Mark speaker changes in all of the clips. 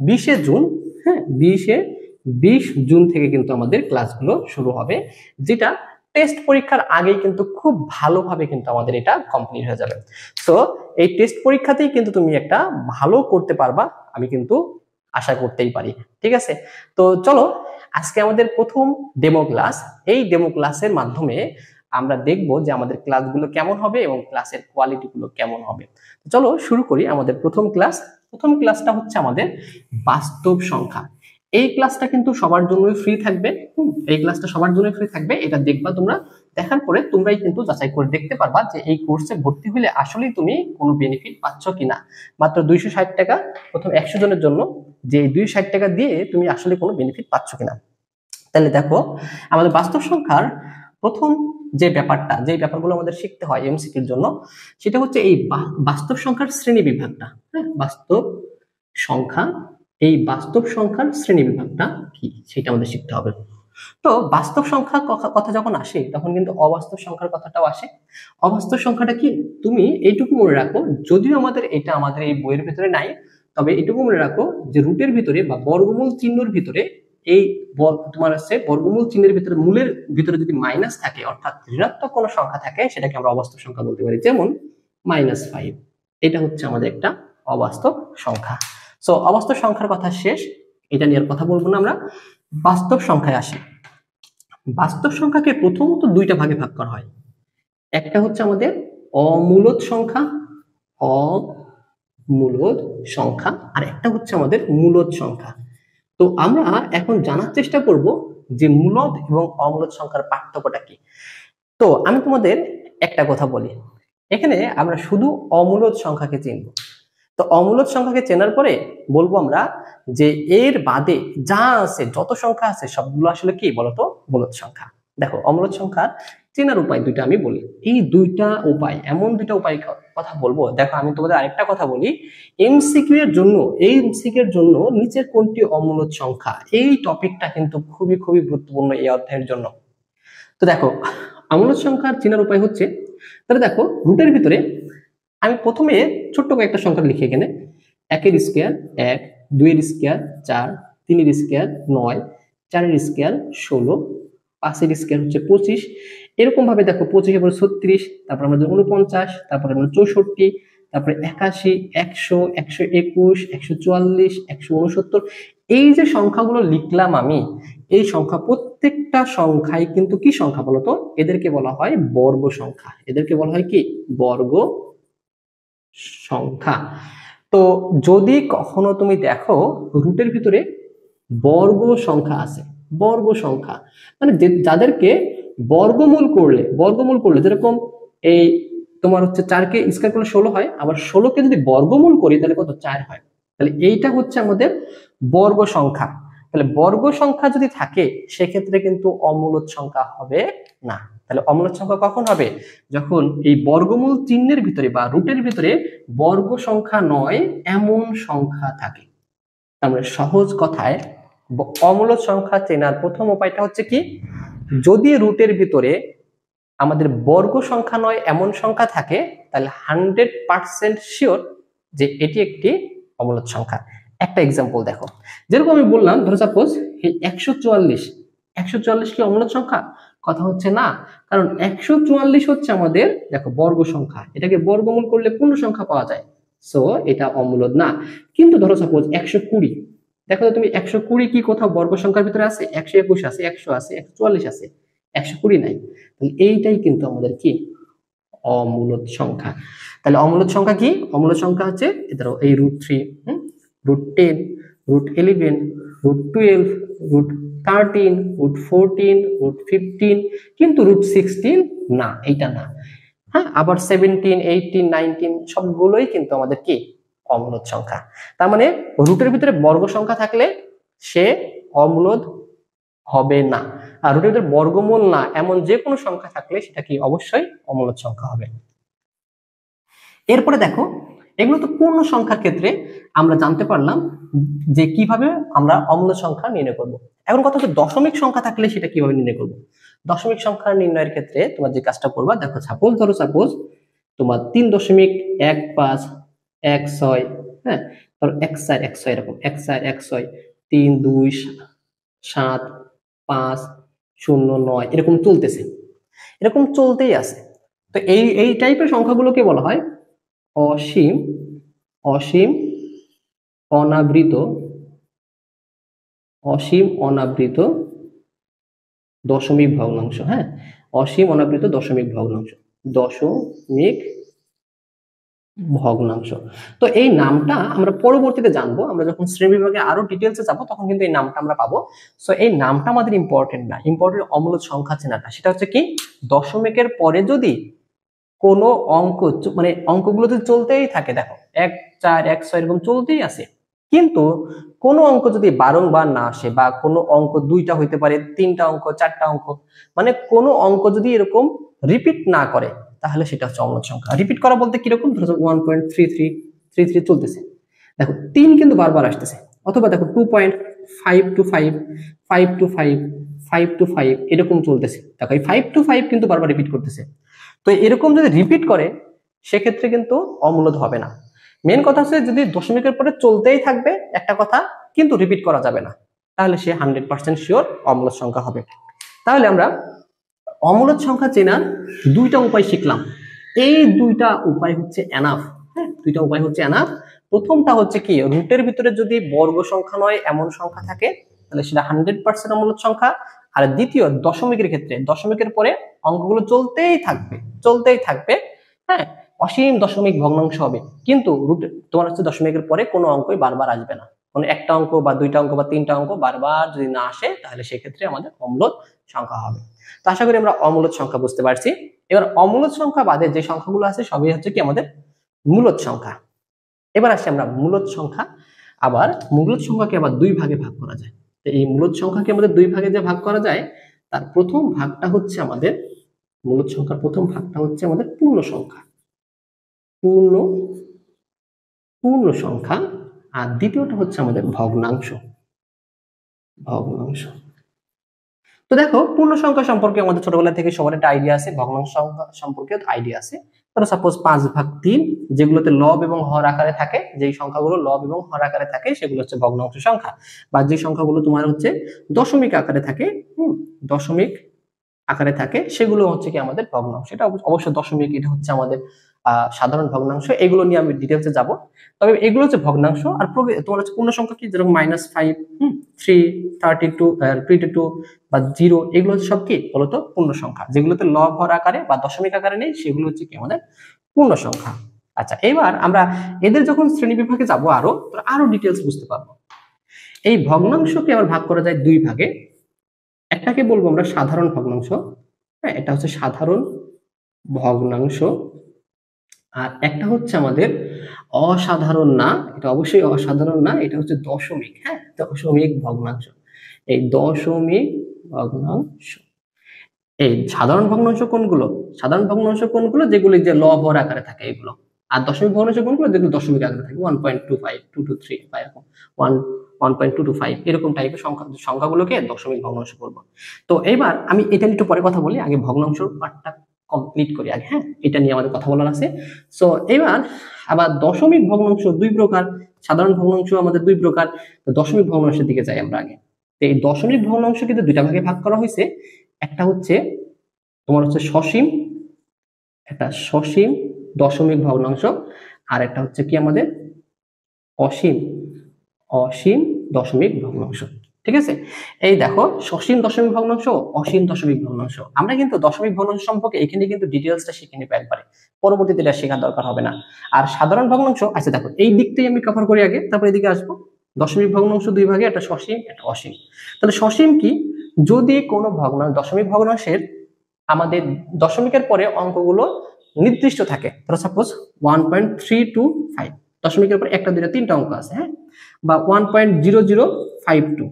Speaker 1: 20 June, হ্যাঁ 20 June থেকে কিন্তু আমাদের ক্লাসগুলো শুরু হবে, যেটা টেস্ট পরীক্ষার আগেই কিন্তু খুব ভালোভাবে কিন্তু আমাদের এটা কমপ্লিট হয়ে যাবে। সো এই টেস্ট পরীক্ষাতেই কিন্তু তুমি একটা ভালো করতে পারবা, আমি কিন্তু আশা করতেই পারি। ঠিক আছে, তো চলো আজকে আমাদের প্রথম ডেমো ক্লাস। এই ডেমো ক্লাসের মাধ্যমে আমরা দেখব যে আমাদের ক্লাসগুলো কেমন হবে এবং ক্লাসের কোয়ালিটি গুলো কেমন হবে। চলো শুরু করি আমাদের প্রথম ক্লাস। প্রথম ক্লাসটা হচ্ছে আমাদের বাস্তব সংখ্যা। এই ক্লাসটা কিন্তু সবার জন্যই ফ্রি থাকবে। এই ক্লাসটা সবার জন্য ফ্রি থাকবে, এটা দেখবা তোমরা। দেখার পরে তোমরাই কিন্তু যাচাই করে দেখতে পারবা যে এই কোর্সে ভর্তি হলে আসলেই তুমি কোনো বেনিফিট পাচ্ছ কিনা। মাত্র 260 টাকা প্রথম 100 জনের জন্য, যে 260 টাকা দিয়ে তুমি আসলে কোনো বেনিফিট পাচ্ছ কিনা। তাহলে দেখো আমাদের বাস্তব সংখ্যার প্রথম যে ব্যাপারগুলো আমাদের শিখতে হয় এমসিকিউর জন্য, সেটা হচ্ছে এই বাস্তব সংখ্যার শ্রেণী বিভাগটা। হ্যাঁ, বাস্তব সংখ্যার শ্রেণী বিভাগটা কি সেটা আমাদের শিখতে হবে। তো বাস্তব সংখ্যা কথা যখন আসে তখন কিন্তু অবাস্তব সংখ্যার কথাটাও আসে। অবাস্তব সংখ্যাটা কি তুমি এইটুকু মনে রাখো, যদিও আমাদের এই বইয়ের ভিতরে নাই, তবে এইটুকু মনে রাখো যে রুটের ভিতরে বা বর্গমূল চিহ্নের ভিতরে এই তোমার আছে বর্গমূল চিহ্নের ভিতরে মূলের ভিতরে যদি মাইনাস থাকে, অর্থাৎ ঋণাত্মক কোনো সংখ্যা থাকে, সেটাকে আমরা অবাস্তব সংখ্যা বলতে পারি। যেমন -5, এটা হচ্ছে আমাদের একটা অবাস্তব সংখ্যা। সো অবাস্তব সংখ্যার কথা শেষ, এটা নিয়ে আর কথা বলবো না। আমরা বাস্তব সংখ্যায় আসি। বাস্তব সংখ্যাকে প্রথমত দুইটা ভাগে ভাগ করা হয়। একটা হচ্ছে আমাদের অমূলদ সংখ্যা, অমূলদ সংখ্যা, আর একটা হচ্ছে আমাদের মূলদ সংখ্যা। তো আমরা এখন জানার চেষ্টা করব যে মূলদ এবং অমূলদ সংখ্যার পার্থক্যটা কি। তো আমি তোমাদের একটা কথা বলি, এখানে আমরা শুধু অমূলদ সংখ্যাকে চিনব। তো অমূলদ সংখ্যাকে চেনার পরে বলবো আমরা যে এর বাদে যা আছে, যত সংখ্যা আছে সবগুলো আসলে কি বলতো, মূলদ সংখ্যা। দেখো অমূলদ সংখ্যার চেনার উপায় দুইটা আমি বলি। এই দুইটা উপায়, এমন দুইটা উপায় কথা বলবো। দেখো আমি তোমাদের আরেকটা কথা বলি, এমসিকিউ এর জন্য নিচের কোনটি অমূলদ সংখ্যা, এই টপিকটা কিন্তু খুবই খুবই গুরুত্বপূর্ণ এই অধ্যায়ের জন্য। তো দেখো অমূলদ সংখ্যার চেনার উপায় হচ্ছে, তাহলে দেখো রুটের ভিতরে আমি প্রথমে ছোট্ট কয়েকটা সংখ্যা লিখি এখানে। 1 এর স্কয়ার 1, 2 এর স্কয়ার 4, 3 এর স্কয়ার 9, 4 এর স্কয়ার 16, 5 এর স্কয়ার হচ্ছে 25। এরকম ভাবে দেখো 25 এর পরে 36, তারপর আমাদের 49, তারপর আমাদের 64, তারপরে 81, 100, 121, 144, 169। এই যে সংখ্যাগুলো লিখলাম আমি, এই সংখ্যা প্রত্যেকটা সংখ্যাই কিন্তু কি সংখ্যা বলতো, এদেরকে বলা হয় বর্গ সংখ্যা। এদেরকে বলা হয় কি বর্গ সংখ্যা। তো যদি কখনো তুমি দেখো রুটের ভিতরে বর্গ সংখ্যা আছে, বর্গ সংখ্যা মানে যাদেরকে বর্গমূল করলে যেরকম এই তোমার হচ্ছে 4 কে স্কয়ার করলে 16 হয়, আবার 16 কে যদি বর্গমূল করি তাহলে কত 4 হয়। তাহলে এইটা হচ্ছে আমাদের বর্গ সংখ্যা। তাহলে বর্গ সংখ্যা যদি থাকে সেক্ষেত্রে কিন্তু অমূলদ সংখ্যা হবে না। তাহলে অমূলদ সংখ্যা কখন হবে, যখন এই বর্গমূল চিহ্নের ভিতরে বা রুটের ভিতরে বর্গ সংখ্যা নয় এমন সংখ্যা থাকে। তাহলে সহজ কথায় অমূলদ সংখ্যা চেনার প্রথম উপায়টা হচ্ছে কি, যদি রুটের ভিতরে আমাদের বর্গ সংখ্যা নয় এমন সংখ্যা থাকে, তাহলে 100% শিওর যে এটি একটি অমূলদ সংখ্যা। একটা এক্সাম্পল দেখো, যেরকম আমি বললাম, ধরো সাপোজ এই 144 কি অমূলদ সংখ্যা? কথা হচ্ছে না, কারণ 144 হচ্ছে আমাদের দেখো বর্গ সংখ্যা, এটাকে বর্গমূল করলে পূর্ণ সংখ্যা পাওয়া যায়, সো এটা অমূলদ না। কিন্তু ধরো সাপোজ 120, দেখো তুমি 120 কি কোথাও বর্গ সংখ্যার ভিতরে আছে? 121 আছে, 100 আছে, 144 আছে, 120 নাই। তাহলে এইটাই কিন্তু আমাদের কি অমূলদ সংখ্যা। তাহলে অমূলদ সংখ্যা কি? অমূলদ সংখ্যা হচ্ছে ধরো এই √3, √10, √11, √12, √13, √14, √15, কিন্তু √16 না, এইটা না। হ্যাঁ, আবার 17, 18, 19 সবগুলোই কিন্তু আমাদের কি অমূলদ সংখ্যা। তার মানে রুটের ভিতরে বর্গ সংখ্যা থাকলে সে অমূলদ হবে না, আর রুটের ভিতরে বর্গমূল না এমন যে কোনো সংখ্যা থাকলে সেটা কি অবশ্যই অমূলদ সংখ্যা হবে। এরপরে দেখো, এগুলো তো পূর্ণ সংখ্যার ক্ষেত্রে আমরা জানতে পারলাম যে কিভাবে আমরা অমূলদ সংখ্যা নির্ণয় করব। এখন কথা হচ্ছে দশমিক সংখ্যা থাকলে সেটা কিভাবে নির্ণয় করব। দশমিক সংখ্যা নির্ণয়ের ক্ষেত্রে তোমার যে কাজটা করবা, দেখো সাপোজ তোমার 3.1516, হ্যাঁ ধরো 1/4 এরকম 1/4 3 2 7 5 0 9 এরকম চলতেছে, এরকম চলতেই আছে। তো এই টাইপের সংখ্যাগুলোকে বলা হয় অসীম অসীম অনাবৃত অসীম অনাবৃত দশমিক ভগ্নাংশ। হ্যাঁ, অসীম অনাবৃত দশমিক ভগ্নাংশ, দশমিক ভগ্নাংশ। তো এই নামটা আমরা পরবর্তীতে জানবো, আমরা যখন শ্রেণীবিভাগে আরো ডিটেলসে যাবো তখন কিন্তু এই নামটা আমরা পাবো। সো এই নামটা আমাদের ইম্পর্টেন্ট না, ইম্পর্টেন্ট অমূলদ সংখ্যা চেনাটা। সেটা হচ্ছে কি, দশমিকের পরে যদি কোনো অঙ্ক মানে অঙ্কগুলো যদি চলতেই থাকে, দেখো 1 4 1 6 এরকম চলতেই আছে, কিন্তু কোনো অঙ্ক যদি বারংবার না আসে, বা কোনো অঙ্ক 2টা হইতে পারে, 3টা অঙ্ক, 4টা অঙ্ক, মানে কোনো অঙ্ক যদি এরকম রিপিট না করে, তাহলে সেটা হচ্ছে অমূলদ সংখ্যা। রিপিট করা বলতে কিরকম, ধরো 1.33 চলতেছে, দেখো 3 কিন্তু বারবার আসতেছে, অথবা দেখো 2.5 to 5 5 to 5 5 to 5 এরকম চলতেছে, দেখো এই 5 to 5 কিন্তু বারবার রিপিট করতেছে। তো এরকম যদি রিপিট করে সেক্ষেত্রে কিন্তু অমূলদ হবে না। মেন কথা হচ্ছে যদি দশমিকের পরে চলতেই থাকবে একটা কথা, কিন্তু রিপিট করা যাবে না, তাহলে সে 100% শিওর অমূলদ সংখ্যা হবে। তাহলে আমরা অমূলদ সংখ্যা চেনার 2টা উপায় শিখলাম। এই 2টা উপায় হচ্ছে এনাফ। হ্যাঁ, 2টা উপায় হচ্ছে এনাফ। প্রথমটা হচ্ছে কি, রুটের ভিতরে যদি বর্গ সংখ্যা নয় এমন সংখ্যা থাকে তাহলে সেটা 100% অমূলদ সংখ্যা। আর দ্বিতীয়, দশমিকের ক্ষেত্রে দশমিকের পরে অঙ্কগুলো চলতেই থাকবে। হ্যাঁ, অসীম দশমিক ভগ্নাংশ হবে, কিন্তু তোমার হচ্ছে দশমিকের পরে কোনো অঙ্কই বারবার আসবে না। কোনো একটা অঙ্ক বা 2টা অঙ্ক বা 3টা অঙ্ক বারবার যদি না আসে, তাহলে সেক্ষেত্রে আমাদের অমূলদ সংখ্যা হবে। তো আশা করি আমরা অমূলদ সংখ্যা বুঝতে পারছি। এবার অমূলদ সংখ্যা বাদে যে সংখ্যাগুলো আছে সবই হচ্ছে কি আমাদের মূলদ সংখ্যা। এবার আসি আমরা মূলদ সংখ্যা। আবার মূলদ সংখ্যাকে আবার 2 ভাগে ভাগ করা যায়। তো এই মূলদ সংখ্যাকে আমাদের 2 ভাগে যে ভাগ করা যায়, তার প্রথম ভাগটা হচ্ছে আমাদের, মূলদ সংখ্যার প্রথম ভাগটা হচ্ছে আমাদের পূর্ণ সংখ্যা, পূর্ণ সংখ্যা। আর দ্বিতীয়টা হচ্ছে আমাদের ভগ্নাংশ। তো দেখো, পূর্ণ সংখ্যা সম্পর্কে আমাদের ছোটবেলা থেকে সবার একটা আইডিয়া আছে, ভগ্নাংশ সংখ্যা সম্পর্কে আইডিয়া আছে। ধরো সাপোজ 5/3, যেগুলোতে লব এবং হর আকারে থাকে, যেই সংখ্যাগুলো লব এবং হর আকারে থাকে সেগুলো হচ্ছে ভগ্নাংশ সংখ্যা। বা যে সংখ্যাগুলো তোমার হচ্ছে দশমিক আকারে থাকে, দশমিক আকারে থাকে, সেগুলো হচ্ছে কি আমাদের ভগ্নাংশ। এটা অবশ্যই দশমিক, এটা হচ্ছে আমাদের সাধারণ ভগ্নাংশ। এগুলো নিয়ে আমি ডিটেলসে যাব। তবে এগুলো হচ্ছে ভগ্নাংশ। আর তোমার হচ্ছে পূর্ণ সংখ্যা কি, যেরকম -5, 3, 32, 22 বা 0, এগুলো হচ্ছে সব কি বলতো পূর্ণ সংখ্যা। যেগুলোতে লব হর আকারে বা দশমিক আকারে নেই সেগুলো হচ্ছে কি আমাদের পূর্ণ সংখ্যা। আচ্ছা, এবার আমরা এদের যখন শ্রেণী বিভাগে যাবো আরো ডিটেলস বুঝতে পারবো। এই ভগ্নাংশকে আবার ভাগ করা যায় 2 ভাগে। একটাকে বলবো আমরা সাধারণ ভগ্নাংশ। হ্যাঁ, এটা হচ্ছে সাধারণ ভগ্নাংশ। আর একটা হচ্ছে আমাদের অসাধারণ না, এটা অবশ্যই অসাধারণ না, এটা হচ্ছে দশমিক। হ্যাঁ, দশমিক ভগ্নাংশ। এই দশমিক ভগ্নাংশ, এই সাধারণ ভগ্নাংশ কোনগুলো, যেগুলি যে লব হর আকারে থাকে এগুলো। আর দশমিক ভগ্নাংশ কোনগুলো, যেগুলো দশমিক আকারে থাকে, 1.25, 223 বা এরকম 1.225 এরকম টাইপের সংখ্যাগুলোকে দশমিক ভগ্নাংশ বলবো। তো এবার আমি এটা একটু পরে কথা বলি, আগে ভগ্নাংশ পার্টটা কমপ্লিট করি আগে। হ্যাঁ, এটা নিয়ে আমাদের কথা বলার আছে। সো এবার আবার দশমিক ভগ্নাংশ 2 প্রকার, সাধারণ ভগ্নাংশ আমাদের 2 প্রকার। তো দশমিক ভগ্নাংশের দিকে যাই আমরা আগে। তো এই দশমিক ভগ্নাংশ কিন্তু 2টা ভাগে ভাগ করা হয়েছে। একটা হচ্ছে তোমার হচ্ছে সসীম, একটা সসীম দশমিক ভগ্নাংশ, আর একটা হচ্ছে কি আমাদের অসীম দশমিক ভগ্নাংশ। ঠিক আছে, এই দেখো সসীম দশমিক ভগ্নাংশ, অসীম দশমিক ভগ্নাংশ। আমরা কিন্তু দশমিক ভগ্নাংশ সম্পর্কে এখানে কিন্তু ডিটেইলসটা শিখে নিব একবারে, পরবর্তীতে এটা শেখার দরকার হবে না। আর সাধারণ ভগ্নাংশ, আচ্ছা দেখো এই দিকটাই আমি কভার করি আগে, তারপর এদিকে আসবো। দশমিক ভগ্নাংশ 2 ভাগে, একটা সসীম একটা অসীম। তাহলে সসীম কি, যদি কোনো দশমিক ভগ্নাংশের আমাদের দশমিকের পরে অঙ্কগুলো নির্দিষ্ট থাকে, ধরো সাপোজ 1.325, দশমিকের পরে 1টা 2টা 3টা অঙ্ক আছে, হ্যাঁ, বা 1.0052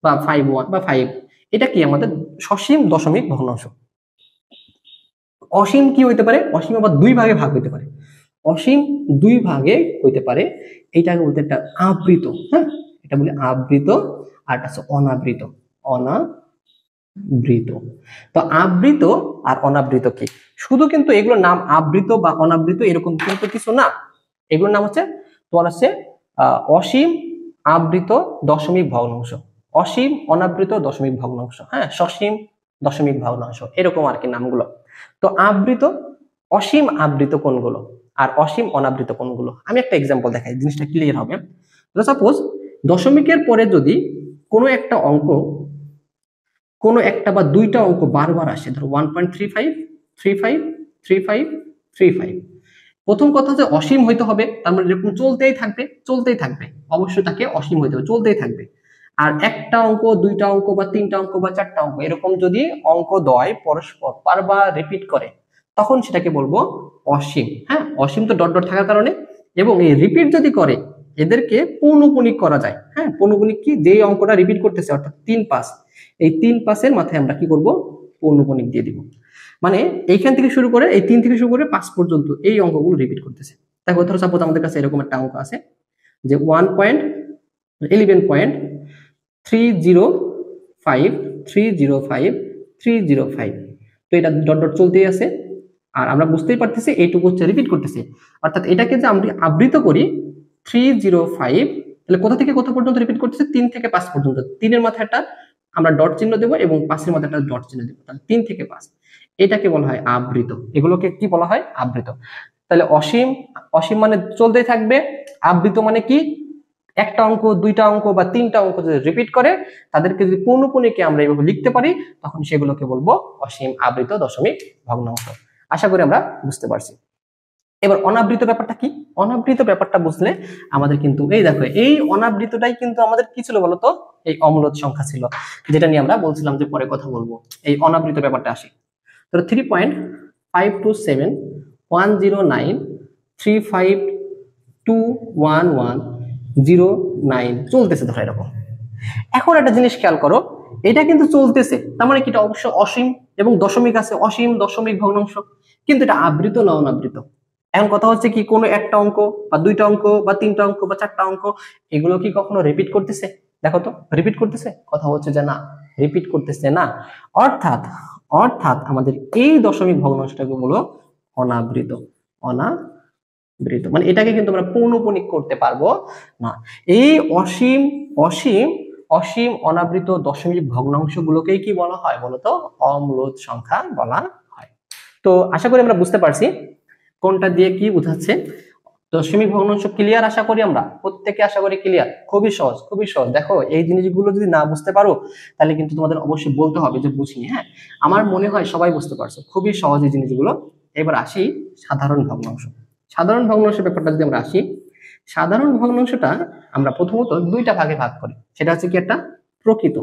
Speaker 1: বা 51 বা 5, এটা কি আমাদের সসীম দশমিক ভগ্নাংশ। অসীম কি হইতে পারে, অসীম আবার 2 ভাগে ভাগ হইতে পারে, অসীম 2 ভাগে হইতে পারে। এইটাকে বলতে একটা আবৃত, হ্যাঁ, এটা বলে আবৃত, আর এটা হচ্ছে অনাবৃত। তো আবৃত আর অনাবৃত কি, শুধু কিন্তু এগুলোর নাম আবৃত বা অনাবৃত এরকম কিন্তু কিছু না। এগুলোর নাম হচ্ছে তোমার হচ্ছে অসীম আবৃত দশমিক ভগ্নাংশ, অসীম অনাবৃত দশমিক ভগ্নাংশ, হ্যাঁ, সসীম দশমিক ভগ্নাংশ, এরকম আর কি নামগুলো। তো আবৃত, অসীম আবৃত কোনগুলো আর অসীম অনাবৃত কোনগুলো, আমি একটা এক্সাম্পল দেখাই, জিনিসটা ক্লিয়ার হবে। তো সাপোজ দশমিকের পরে যদি কোনো একটা অঙ্ক, কোনো একটা বা দুইটা অঙ্ক বারবার আসে, ধরো 1.35 35 35 35, প্রথম কথা হচ্ছে অসীম হইতে হবে, তার মানে এরকম চলতেই থাকবে, চলতেই থাকবে, অবশ্যই তাকে অসীম হইতে হবে, চলতেই থাকবে। আর একটা অঙ্ক, দুইটা অঙ্ক বা তিনটা অঙ্ক বা চারটা অঙ্ক এরকম যদি অঙ্কদ্বয় পরস্পর বারবার রিপিট করে, তখন সেটাকে বলবো অসীম। হ্যাঁ, অসীম তো ডট ডট থাকার কারণে, এবং এই রিপিট যদি করে এদেরকে পৌনঃপুনিক করা যায়। হ্যাঁ, পৌনঃপুনিক কি, যে অঙ্কটা রিপিট করতেছে অর্থাৎ 3 পাস, এই 3 পাসের মাথায় আমরা কি করব, পৌনঃপুনিক দিয়ে দিব। মানে এইখান থেকে শুরু করে, এই 3 থেকে শুরু করে 5 পর্যন্ত এই অঙ্কগুলো রিপিট করতেছে। দেখো ধরো সাপোজ আমাদের কাছে এরকম একটা অঙ্ক আছে যে 11.305 তো এটা ডট ডট চলতেই আছে, আর আমরা বুঝতেই পারতেছি এইটুকু হচ্ছে রিপিট করতেছি, অর্থাৎ এটাকে যে আমরা আবৃত করি 305, তাহলে কোথা থেকে কোথা পর্যন্ত রিপিট করতেছে, 3 থেকে 5 পর্যন্ত, 3-এর মাথায় একটা আমরা ডট চিহ্ন দেবো এবং 5-এর মাথায় একটা ডট চিহ্ন দেবো, তাহলে 3 থেকে 5, এটাকে বলা হয় আবৃত। এগুলোকে কি বলা হয়, আবৃত। তাহলে অসীম, অসীম মানে চলতেই থাকবে, আবৃত মানে কি, একটা অঙ্ক, দুইটা অঙ্ক বা তিনটা অঙ্ক যদি রিপিট করে তাদেরকে যদি পৌনঃপুনিকে আমরা এইভাবে লিখতে পারি, তখন সেগুলোকে বলবো অসীম আবৃত দশমিক ভগ্নাংশ। আশা করি আমরা বুঝতে পারছি। এবার অনাবৃত ব্যাপারটা কি, অনাবৃত ব্যাপারটা বুঝলে আমাদের কিন্তু এই দেখো, এই অনাবৃতটাই কিন্তু আমাদের কি ছিল বলতো, এই অম্লজ সংখ্যা ছিল, যেটা নিয়ে আমরা বলছিলাম যে পরে কথা বলবো। এই অনাবৃত ব্যাপারটা আসি, তো 3.527.10935211109 চলতেছে ধরো এরকম। এখন একটা জিনিস খেয়াল করো, এটা কিন্তু চলতেছে, তার মানে কি এটা অবশ্য অসীম, এবং দশমিক আছে, অসীম দশমিক ভগ্নাংশ, কিন্তু এটা আবৃত না অনাবৃত। এখন কথা হচ্ছে কি, কোনো একটা অঙ্ক বা দুইটা অঙ্ক বা তিনটা অঙ্ক বা চারটা অঙ্ক এগুলো কি কখনো রিপিট করতেছে, দেখো তো রিপিট করতেছে, কথা হচ্ছে যে না, রিপিট করতেছে না। অর্থাৎ অর্থাৎ আমাদের এই দশমিক ভগ্নাংশটাকে বলো অনাবৃত, অনাবৃত, মানে এটাকে কিন্তু আমরা পৌনঃপুনিক করতে পারবো না। এই অসীম অসীম অসীম অনাবৃত দশমিক ভগ্নাংশ গুলোকেই কি বলা হয় বলতো, অম্লজ সংখ্যা বলা হয়। তো আশা করি আমরা বুঝতে পারছি কোনটা দিয়ে কি বোঝাচ্ছে। দশমিক ভগ্নাংশ ক্লিয়ার, আশা করি আমরা প্রত্যেকে, আশা করি ক্লিয়ার, খুবই সহজ, খুবই সহজ। দেখো এই জিনিসগুলো যদি না বুঝতে পারো তাহলে কিন্তু তোমাদের অবশ্যই বলতে হবে যে বুঝিনি। হ্যাঁ, আমার মনে হয় সবাই বুঝতে পারছো, খুবই সহজ এই জিনিসগুলো। এবার আসি সাধারণ ভগ্নাংশ। সাধারণ ভগ্নাংশের ব্যাপারটা যদি আমরা আসি, সাধারণ ভগ্নাংশটা আমরা প্রথমত দুইটা ভাগে ভাগ করি, সেটা হচ্ছে কি, একটা প্রকৃত,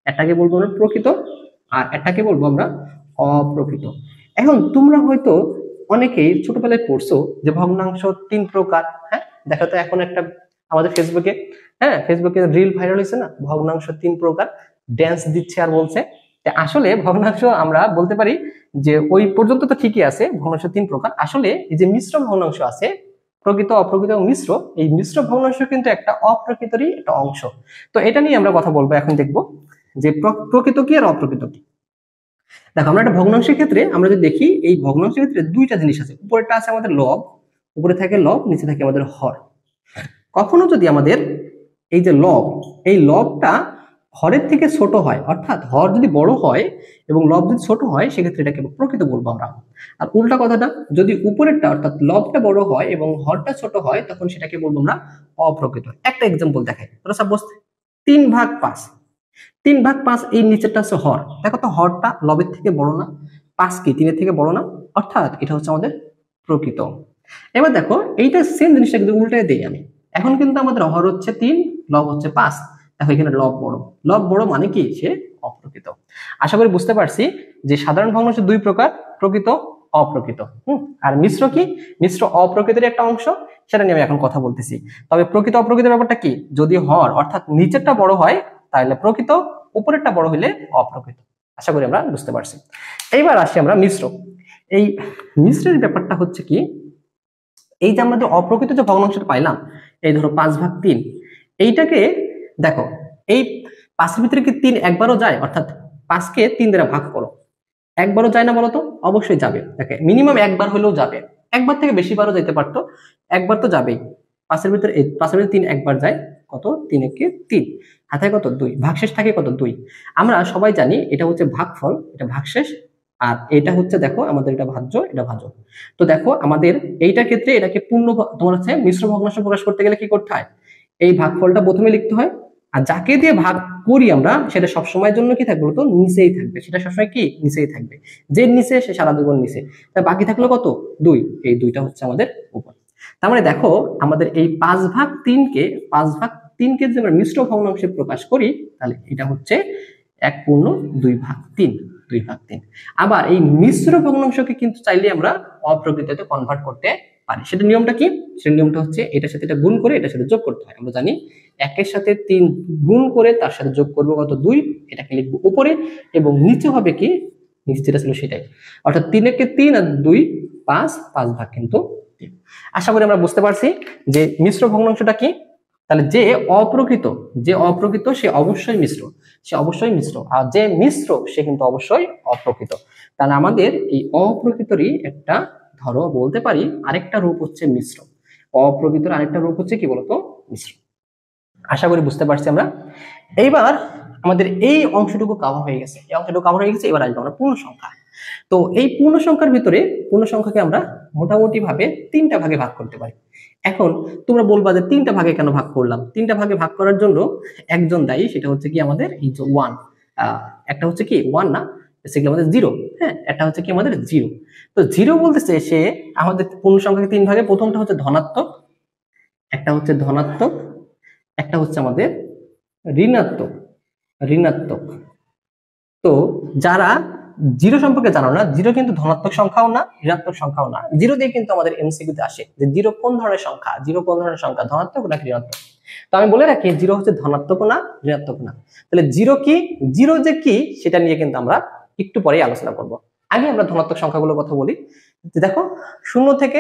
Speaker 1: একটাকে বলবো আমরা প্রকৃত, আর একটাকে বলবো আমরা অপ্রকৃত। এখন তোমরা হয়তো অনেকেই ছোটবেলায় পড়ছো যে ভগ্নাংশ 3 প্রকার। হ্যাঁ, দেখো তো এখন একটা আমাদের ফেসবুকে, হ্যাঁ ফেসবুকে রিল ভাইরাল হয়েছে না, ভগ্নাংশ 3 প্রকার, ড্যান্স দিচ্ছে আর বলছে। আসলে ভগ্নাংশ আমরা বলতে পারি যে ওই পর্যন্ত তো ঠিকই আছে, ভগ্নাংশ 3 প্রকার। আসলে এই যে মিশ্র ভগ্নাংশ আছে, প্রকৃত অপ্রকৃত এবং মিশ্র, এই মিশ্র ভগ্নাংশ কিন্তু একটা অপ্রকৃতরই একটা অংশ। তো এটা নিয়ে আমরা কথা বলবো, এখন দেখবো যে প্রকৃত কি আর অপ্রকৃত কি। দেখো আমরা একটা ভগ্নাংশের ক্ষেত্রে আমরা যদি দেখি, এই ভগ্নাংশের ক্ষেত্রে দুইটা জিনিস আছে, উপরেটা আছে আমাদের লব, উপরে থাকে লব, নিচে থাকে আমাদের হর। কখনো যদি আমাদের এই যে লব, এই লবটা হরের থেকে ছোট হয়, অর্থাৎ হর যদি বড় হয় এবং লব যদি ছোট হয়, সেক্ষেত্রে এটাকে প্রকৃত বলবো আমরা। আর উল্টা কথাটা, যদি উপরেরটা অর্থাৎ লবটা বড় হয় এবং হরটা ছোট হয়, তখন সেটাকে বলবো আমরা অপ্রকৃত। একটা এক্সাম্পল দেখাই, ধরো সাপোজ 3/5, 3/5, এই নিচেরটা হচ্ছে হর। দেখো তো হরটা লবের থেকে বড় না, 5 কি 3-এর থেকে বড় না, অর্থাৎ এটা হচ্ছে আমাদের প্রকৃত। এবার দেখো এইটা সেম জিনিসটা কিন্তু উল্টায় দেই আমি, এখন কিন্তু আমাদের হর হচ্ছে 3, লব হচ্ছে 5। দেখো এখানে লব বড়, লব বড় মানে কি, সে অপ্রকৃত। আশা করি বুঝতে পারছি যে সাধারণ ভগ্নাংশ 2 প্রকার, প্রকৃত অপ্রকৃত। আর মিশ্র কি, মিশ্র অপ্রকৃতের একটা অংশ, সেটা নিয়ে আমি এখন কথা বলতেছি। তবে প্রকৃত অপ্রকৃতের ব্যাপারটা কি, যদি হর অর্থাৎ নিচেরটা বড় হয় তাহলে প্রকৃত, উপরেরটা বড় হলে অপ্রকৃত। আশা করি আমরা বুঝতে পারছি। এইবার আসি আমরা মিশ্র। এই মিশ্রের ব্যাপারটা হচ্ছে কি, এই যে আমরা যে অপ্রকৃত যে ভগ্নাংশটা পাইলাম, এই ধরো 5/3, এইটাকে দেখো, এই 5-এর ভিতরে কি 3 একবারও যায়, অর্থাৎ 5কে 3 দ্বারা ভাগ করো, একবারও যায় না বলতো, অবশ্যই যাবে। দেখে মিনিমাম একবার হলেও যাবে, একবার থেকে বেশিবারও যেতে পারতো, একবার তো যাবেই। 5 এর ভিতরে 3 একবার যায়, কত 3 একে 3, হাতে কত 2, ভাগশেষ থাকে কত 2। আমরা সবাই জানি এটা হচ্ছে ভাগফল, এটা ভাগশেষ, আর এটা হচ্ছে দেখো আমাদের এটা ভাজ্য, এটা ভাজক। তো দেখো আমাদের এইটার ক্ষেত্রে এটাকে পূর্ণ তোমার হচ্ছে মিশ্র ভগ্নাংশ প্রকাশ করতে গেলে কি করতে হয়, এই ভাগফলটা প্রথমে লিখতে হয়, আর যাকে দিয়ে ভাগ করি আমরা সেটা সবসময়ের জন্য কি থাকবে বলতো, নিচেই থাকবে, সেটা সবসময় কি নিচেই থাকবে, যে নিচে সে সারা জীবন নিচে, তাই বাকি থাকলো কত 2, এই 2টা হচ্ছে আমাদের উপর। তার মানে দেখো আমাদের এই 5/3কে যদি আমরা মিশ্র ভগ্নাংশে প্রকাশ করি তাহলে এটা হচ্ছে 1/2/3, 2/3। আবার এই মিশ্র ভগ্নাংশকে কিন্তু চাইলে আমরা অপ্রকৃততে কনভার্ট করতে পারি। সেটা নিয়মটা কি, সেটা নিয়মটা হচ্ছে এটার সাথে এটা গুণ করে এটার সাথে যোগ করতে হয়। আমরা জানি 1 সাথে 3 গুণ করে তার সাথে যোগ করবো কত 2, এটাকে লিখবো উপরে, এবং নিচে হবে কি, নিচে যেটা ছিল সেটাই, অর্থাৎ 3 একে 3 আর 2 5, 5 ভাগ কিন্তু 3। আশা করি আমরা বুঝতে পারছি যে মিশ্র ভগ্নাংশটা কি। তাহলে যে অপ্রকৃত সে অবশ্যই মিশ্র, আর যে মিশ্র সে কিন্তু অবশ্যই অপ্রকৃত। তাহলে আমাদের এই অপ্রকৃতরই একটা, ধরো বলতে পারি আরেকটা রূপ হচ্ছে মিশ্র, অপ্রকৃতর আরেকটা রূপ হচ্ছে কি বলতো, মিশ্র। আশা করি বুঝতে পারছি আমরা। এইবার আমাদের এই অংশটুকু কভার হয়ে গেছে, এবার আসবো আমরা পূর্ণ সংখ্যা। তো এই পূর্ণ সংখ্যার ভিতরে পূর্ণ সংখ্যাকে আমরা মোটামুটি ভাবে 3টা ভাগে ভাগ করতে পারি। এখন তোমরা বলবা যে 3টা ভাগে কেন ভাগ করলাম, 3টা ভাগে ভাগ করার জন্য একজন দায়ী, সেটা হচ্ছে কি আমাদের এই যে 1, একটা হচ্ছে কি 1 না, সেগুলো আমাদের 0, হ্যাঁ, একটা হচ্ছে কি আমাদের 0। তো 0 বলতেছে সে আমাদের পূর্ণ সংখ্যাকে 3 ভাগে, প্রথমটা হচ্ছে ধনাত্মক, একটা হচ্ছে আমাদের ঋণাত্মক। তো যারা 0 সম্পর্কে জানো না, 0 কিন্তু ধনাত্মক সংখ্যাও না, ঋণাত্মক সংখ্যাও না। 0 দিয়ে কিন্তু আমাদের এমসিকিউতে আসে যে 0 কোন ধরনের সংখ্যা, ধনাত্মক নাকি ঋণাত্মক। তো আমি বলে রাখি 0 হচ্ছে ধনাত্মক না, ঋণাত্মক না। তাহলে 0 কি, 0 যে কি সেটা নিয়ে কিন্তু আমরা একটু পরেই আলোচনা করব। আগে আমরা ধনাত্মক সংখ্যাগুলোর কথা বলি। দেখো 0 থেকে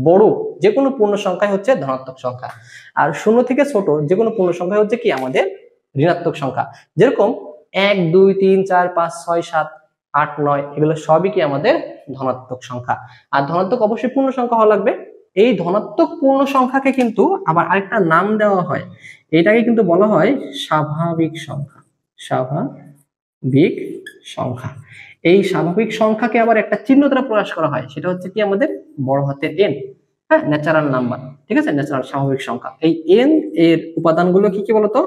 Speaker 1: বড় যে কোনো পূর্ণ সংখ্যাই হচ্ছে ধনাত্মক সংখ্যা, আর 0 থেকে ছোট যে কোনো পূর্ণ সংখ্যা হচ্ছে কি আমাদের ঋণাত্মক সংখ্যা। যেরকম 1 2 3 4 5 6 7 8 9 এগুলো সবই কি আমাদের ধনাত্মক সংখ্যা। আর ধনাত্মক অবশ্যই পূর্ণ সংখ্যা হওয়া লাগবে। এই ধনাত্মক পূর্ণ সংখ্যাকে কিন্তু আবার আরেকটা নাম দেওয়া হয়, এটাকে কিন্তু বলা হয় স্বাভাবিক সংখ্যা। এই স্বাভাবিক সংখ্যাকে আবার একটা চিহ্ন দ্বারা প্রকাশ করা হয়, সেটা হচ্ছে কি আমাদের বড় হাতের n, হ্যাঁ, ন্যাচারাল নাম্বার, ঠিক আছে, ন্যাচারাল স্বাভাবিক সংখ্যা। এই n এর উপাদানগুলো কি কি বলতো,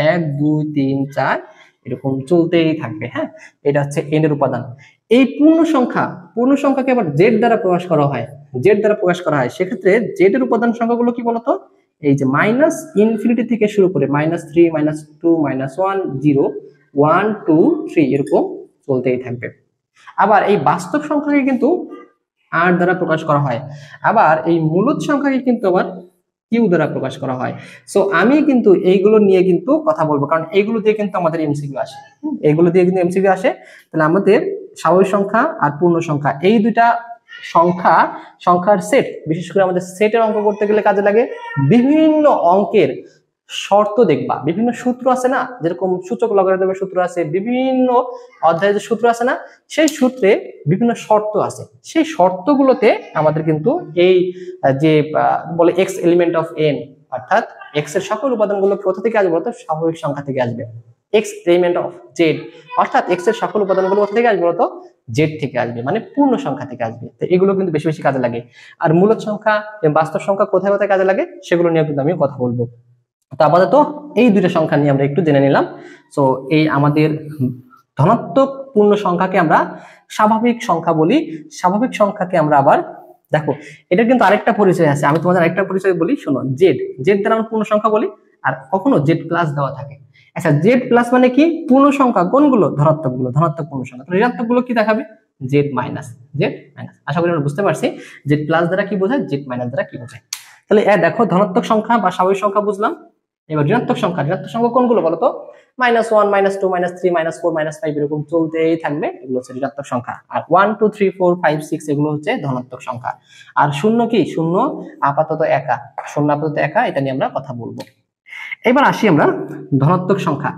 Speaker 1: 1 2 3 4 এরকম চলতেই থাকবে, হ্যাঁ, এটা হচ্ছে n এর উপাদান। এই পূর্ণ সংখ্যাকে আবার z দ্বারা প্রকাশ করা হয়, সেক্ষেত্রে z এর উপাদান সংখ্যাগুলো কি বলতো, এই যে -ইনফিনিটি থেকে শুরু করে -3 -2 -1 0 1 2 3 এরকম চলতেই থাকবে। আবার এই বাস্তব সংখ্যাকে কিন্তু r দ্বারা প্রকাশ করা হয়, আবার এই মূলদ সংখ্যাকে কিন্তু আবার q দ্বারা প্রকাশ করা হয়। সো আমি কিন্তু এইগুলো নিয়ে কিন্তু কথা বলবো, কারণ এইগুলো দিয়ে কিন্তু আমাদের এমসিকিউ আসে, তাহলে আমাদের স্বাভাবিক সংখ্যা আর পূর্ণ সংখ্যা এই দুইটা সংখ্যার সেট, বিশেষ করে আমাদের সেটের অঙ্ক করতে গেলে কাজে লাগে। বিভিন্ন অঙ্কের শর্ত দেখবা, বিভিন্ন সূত্র আছে না, যেরকম সূচক লগারিদমের সূত্র আছে, বিভিন্ন অধ্যায়ের সূত্র আছে না, সেই সূত্রে বিভিন্ন শর্ত আছে। সেই শর্তগুলোতে আমাদের কিন্তু এই যে বলে x এলিমেন্ট অফ n, অর্থাৎ x এর সকল উপাদানগুলো কোথা থেকে আসবে বলতো, স্বাভাবিক সংখ্যা থেকে আসবে। x এলিমেন্ট অফ z, অর্থাৎ x এর সকল উপাদানগুলো কোথা থেকে আসবে বলতো, z থেকে আসবে, মানে পূর্ণ সংখ্যা থেকে আসবে। তো এগুলো কিন্তু বেশি বেশি কাজে লাগে। আর মূলদ সংখ্যা এবং বাস্তব সংখ্যা কোথায় কোথায় কাজে লাগে সেগুলো নিয়ে কিন্তু আমি কথা বলবো। তো আপাতত এই দুইটা সংখ্যা নিয়ে আমরা একটু জেনে নিলাম। সো এই আমাদের ধনাত্মক পূর্ণ সংখ্যাকে আমরা স্বাভাবিক সংখ্যা বলি। স্বাভাবিক সংখ্যাকে আমরা আবার দেখো, এটা কিন্তু আরেকটা পরিচয় আছে, আমি তোমাদের আরেকটা পরিচয় বলি, শোনো। জেড দ্বারা আমরা পূর্ণ সংখ্যা বলি, আর কখনো জেড প্লাস দেওয়া থাকে। আচ্ছা, জেড প্লাস মানে কি, পূর্ণ সংখ্যা কোনগুলো, ধনাত্মক পূর্ণ সংখ্যা। ঋণাত্মক গুলো কি দেখাবে, জেড মাইনাস। আশা করি আমরা বুঝতে পারছি জেড প্লাস দ্বারা কি বোঝায়, জেড মাইনাস দ্বারা কি বোঝায়। তাহলে দেখো ধনাত্মক সংখ্যা বা স্বাভাবিক সংখ্যা বুঝলাম। এবার ঋণাত্মক সংখ্যা কোনগুলো বলতো, -1 -2 -3 -4 -5 এরকম চলতেই থাকবে, এগুলো হচ্ছে ঋণাত্মক সংখ্যা। আর 1 2 3 4 5 6 এগুলো হচ্ছে ধনাত্মক সংখ্যা। আর শূন্য কি, শূন্য আপাতত একা, এটা নিয়ে আমরা কথা বলবো। এবার আসি আমরা ধনাত্মক সংখ্যা।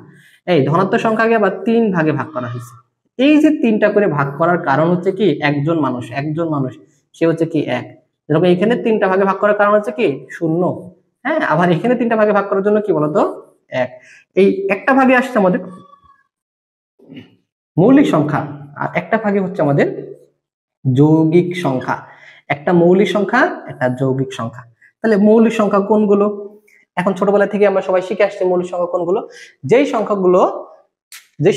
Speaker 1: এই ধনাত্মক সংখ্যাকে আবার 3 ভাগে ভাগ করা হয়েছে। এই যে 3টা করে ভাগ করার কারণ হচ্ছে কি, একজন মানুষ সে হচ্ছে কি 1। যেরকম এখানে 3টা ভাগে ভাগ করার কারণ হচ্ছে কি 0, হ্যাঁ, আবার এখানে 3টা ভাগে ভাগ করার জন্য কি বলতো 1। এই একটা ভাগে আসছে আমাদের মৌলিক সংখ্যা, আর একটা ভাগে হচ্ছে আমাদের যৌগিক সংখ্যা। একটা মৌলিক সংখ্যা, একটা যৌগিক সংখ্যা। তাহলে মৌলিক সংখ্যা কোনগুলো? এখন ছোটবেলা থেকে আমরা সবাই শিখে আসছি মৌলিক সংখ্যা কোনগুলো। যেই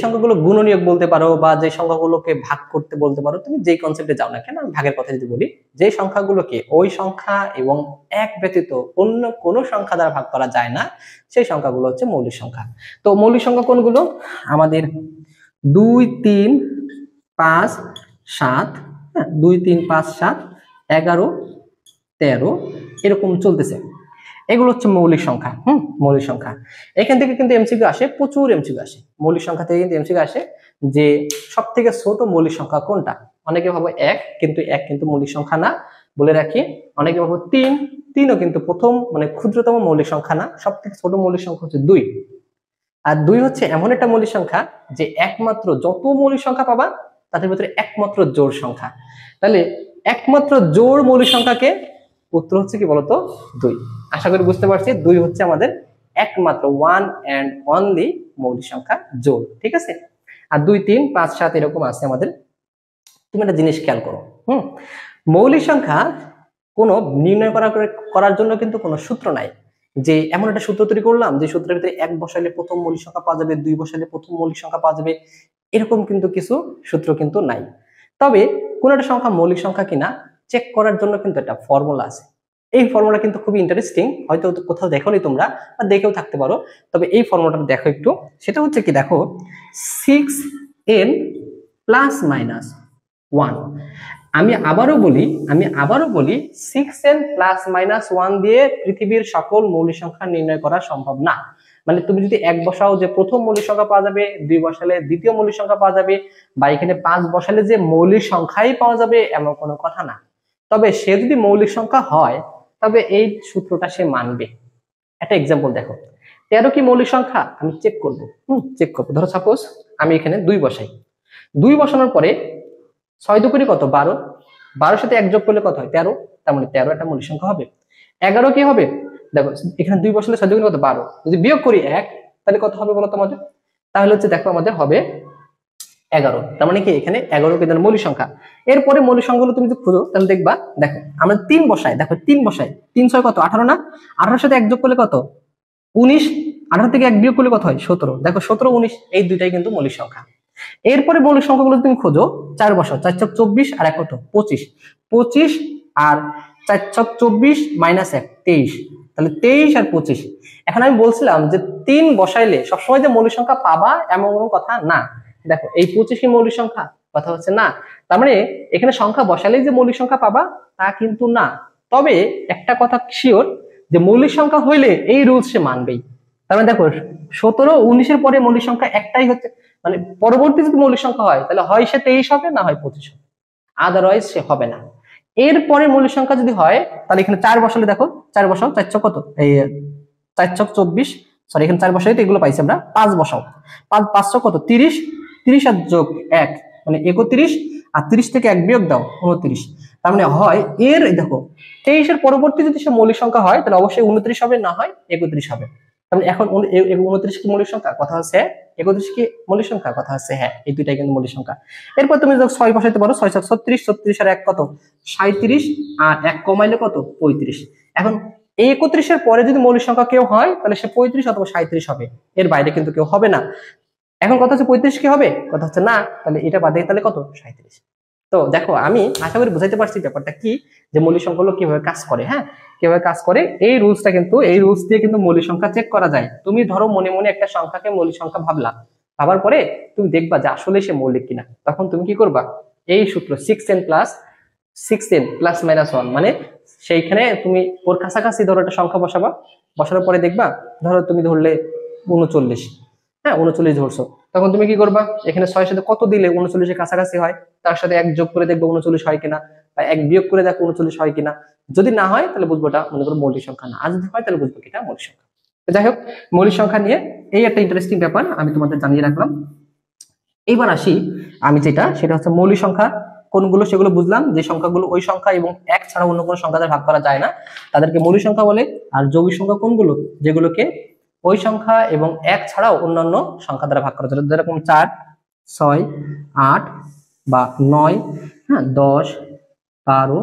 Speaker 1: সংখ্যাগুলো গুণনীয়ক বলতে পারো বা যে সংখ্যাগুলোকে ভাগ করতে বলতে পারো, তুমি যেই কনসেপ্টে যাও না কেন, আমি ভাগের কথা যদি বলি, যে সংখ্যাগুলোকে ওই সংখ্যা এবং এক ব্যতীত অন্য কোনো সংখ্যা দ্বারা ভাগ করা যায় না, সেই সংখ্যাগুলো হচ্ছে মৌলিক সংখ্যা। তো মৌলিক সংখ্যা কোনগুলো? আমাদের 2, 3, 5, 7, 2, 3, 5, 7, 11, 13 এরকম চলতেছে। এগুলো হচ্ছে মৌলিক সংখ্যা। মৌলিক সংখ্যা। এখান থেকে কিন্তু এমসিকিউ আসে, প্রচুর এমসিকিউ আসে মৌলিক সংখ্যা থেকে। কিন্তু এমসিকিউ আসে যে সব থেকে ছোট মৌলিক সংখ্যা কোনটা? অনেকে ভাবে 1, কিন্তু 1 কিন্তু মৌলিক সংখ্যা না, বলে রাখি। অনেকে ভাবে 3, 3ও কিন্তু প্রথম মানে ক্ষুদ্রতম মৌলিক সংখ্যা না, সব থেকে ছোট মৌলিক সংখ্যা হচ্ছে 2। আর 2 হচ্ছে এমন একটা মৌলিক সংখ্যা যে একমাত্র যত মৌলিক সংখ্যা পাবা তাদের ভিতরে একমাত্র জোড় সংখ্যা। তাহলে একমাত্র জোড় মৌলিক সংখ্যাকে উত্তর হচ্ছে কি বলতো 2। আশা করি বুঝতে পারছি, 2 হচ্ছে আমাদের একমাত্র ওয়ান অ্যান্ড অনলি মৌলিক সংখ্যা জোড়। ঠিক আছে? আর 2, 3, 5, 7 এরকম আছে আমাদের। তুমি একটা জিনিস খেয়াল করো, মৌলিক সংখ্যা কোনো নির্ণয় করার জন্য কিন্তু কোনো সূত্র নাই যে এমন একটা সূত্র তৈরি করলাম যে সূত্রের ভিতরে 1 বসাইলে প্রথম মৌলিক সংখ্যা পাওয়া যাবে, 2 বসাইলে প্রথম মৌলিক সংখ্যা পাওয়া যাবে, এরকম কিন্তু কিছু সূত্র কিন্তু নাই। তবে কোন একটা সংখ্যা মৌলিক সংখ্যা কিনা চেক করার জন্য কিন্তু একটা ফর্মুলা আছে। এই ফর্মুলা কিন্তু খুবই ইন্টারেস্টিং, হয়তো কোথাও দেখোনি তোমরা বা দেখেও থাকতে পারো, তবে এই ফর্মুলাটা দেখো একটু। সেটা হচ্ছে কি, দেখো 6n ± 1। আমি আবারও বলি 6n ± 1 দিয়ে পৃথিবীর সকল মৌলিক সংখ্যা নির্ণয় করা সম্ভব না। মানে তুমি যদি 1 বসাও যে প্রথম মৌলিক সংখ্যা পাওয়া যাবে, 2 বসালে দ্বিতীয় মৌলিক সংখ্যা পাওয়া যাবে, বা এখানে 5 বসালে যে মৌলিক সংখ্যাই পাওয়া যাবে এমন কোনো কথা না। তবে সে যদি মৌলিক সংখ্যা হয় তবে এই সূত্রটা সে মানবে। একটা এক্সাম্পল দেখো, 13 কি মৌলিক সংখ্যা? আমি চেক করবো। ধরো সাপোজ আমি এখানে 2 বসাই। 2 বসানোর পরে 6 দুগুণে কত? 12। 12 সাথে 1 যোগ করলে কত হয়? 13। তার মানে 13 একটা মৌলিক সংখ্যা হবে। 11 কি হবে? দেখো এখানে 2 বসালে 6 দুগুণে কত? 12। যদি বিয়োগ করি 1 তাহলে কত হবে বলো তোমাদের? তাহলে হচ্ছে দেখো আমাদের হবে 11। তার মানে কি এখানে 11 কিন্তু মৌলিক সংখ্যা। এরপরে মৌলিক সংখ্যাগুলো তুমি যদি খুঁজো তাহলে দেখবা, দেখো আমরা 3 বসাই, দেখো 3 বসাই, 3 6 কত? 18 না? 18 সাথে 1 যোগ করলে কত? 19। 18 থেকে 1 বিয়োগ করলে কত হয়? 17। দেখো 17 19 এই দুইটাই কিন্তু মৌলিক সংখ্যা। এরপরে মৌলিক সংখ্যাগুলো তুমি খোঁজো, 4 বসাও, 4 ছক 24 আর 1 কত? 25। 25 আর 4 ছক 24 - 1 23। তাহলে 23 আর 25। এখন আমি বলছিলাম যে 3 বসাইলে সবসময় যে মৌলিক সংখ্যা পাবা এমন কোনো কথা না। দেখো এই 25 কি মৌলিক সংখ্যা? কথা হচ্ছে না। তার মানে এখানে সংখ্যা বসালেই যে মৌলিক সংখ্যা পাবা তা কিন্তু না। তবে একটা কথা শিওর, যে মৌলিক সংখ্যা হইলে এই রুলস সে মানবেই। তার মানে দেখো 17 19 এর পরে মৌলিক সংখ্যা একটাই হচ্ছে, মানে পরবর্তী যদি মৌলিক সংখ্যা হয় তাহলে হয় সে 23 হবে, না হয় 25 হবে, আদারওয়াইজ সে হবে না। এরপরে মৌলিক সংখ্যা যদি হয় তাহলে এখানে 4 বসালে, দেখো 4 বসাও, 4 ছক কত? এই 4 ছক 24, সরি এখানে 4 বসাই তো এগুলো পাইছি আমরা। 5 বসাও, 5 ছক কত? 30। 30 আর যোগ 1 মানে 31, আর 30 থেকে 1 বিয়োগ দাও 29। তার মানে হয় এর দেখো 23 এর পরবর্তী যদি সে মৌলিক সংখ্যা হয় তাহলে অবশ্যই 29 হবে, না হয় 31 হবে। তাহলে এখন 29 কি মৌলিক সংখ্যা? কথা হচ্ছে 31 কি মৌলিক সংখ্যা? কথা হচ্ছে হ্যাঁ, এই দুইটাই কিন্তু মৌলিক সংখ্যা। এরপর তুমি যখন 6 বসাইতে পারো, 6 ছক 36, 36 আর 1 কত? 37, আর 1 কমাইলে কত? 35। এখন এই 31 এর পরে যদি মৌলিক সংখ্যা কেউ হয় তাহলে সে 35 অথবা 37 হবে, এর বাইরে কিন্তু কেউ হবে না। এখন কথা হচ্ছে 35 কি হবে? কথা হচ্ছে না, তাহলে এটা বাদে তাহলে কত? 37। তো দেখো আমি আশা করি বুঝাইতে পারছি ব্যাপারটা কি, যে মৌলিক সংখ্যাগুলো কিভাবে কাজ করে। হ্যাঁ, কিভাবে কাজ করে এই রুলসটা কিন্তু, এই রুলস দিয়ে কিন্তু মৌলিক সংখ্যা চেক করা যায়। তুমি ধরো মনে মনে একটা সংখ্যাকে মৌলিক সংখ্যা ভাবলা, ভাবার পরে তুমি দেখবা যে আসলে সে মৌলিক কিনা, তখন তুমি কি করবা? এই সূত্র 6n ± 1, মানে সেইখানে তুমি ওর কাছাকাছি ধরো একটা সংখ্যা বসাবা, বসানোর পরে দেখবা, ধরো তুমি ধরলে 39, হ্যাঁ 39 ধরছো, তখন তুমি কি করবা? এখানে 6 এর সাথে কত দিলে 39 এর কাছাকাছি হয়, তার সাথে 1 যোগ করে দেখবো 39 হয় কিনা, বা 1 বিয়োগ করে দেখো 39 হয় কিনা। যদি না হয় তাহলে বুঝবো এটা মনে করো মৌলিক সংখ্যা না, আর যদি হয় তাহলে বুঝবো এটা মৌলিক সংখ্যা। যাই হোক, মৌলিক সংখ্যা নিয়ে এই একটা ইন্টারেস্টিং ব্যাপার আমি তোমাদের জানিয়ে রাখলাম। এইবার আসি আমি যেটা, সেটা হচ্ছে মৌলিক সংখ্যা কোনগুলো সেগুলো বুঝলাম, যে সংখ্যাগুলো ওই সংখ্যা এবং এক ছাড়া অন্য কোনো সংখ্যা দ্বারা ভাগ করা যায় না তাদেরকে মৌলিক সংখ্যা বলে। আর যৌগিক সংখ্যা কোনগুলো, যেগুলোকে ওই সংখ্যা এবং এক ছাড়াও অন্যান্য সংখ্যা দ্বারা ভাগ করা যায়, যেরকম 4, 6, 8 বা 9, হ্যাঁ, 10, 12,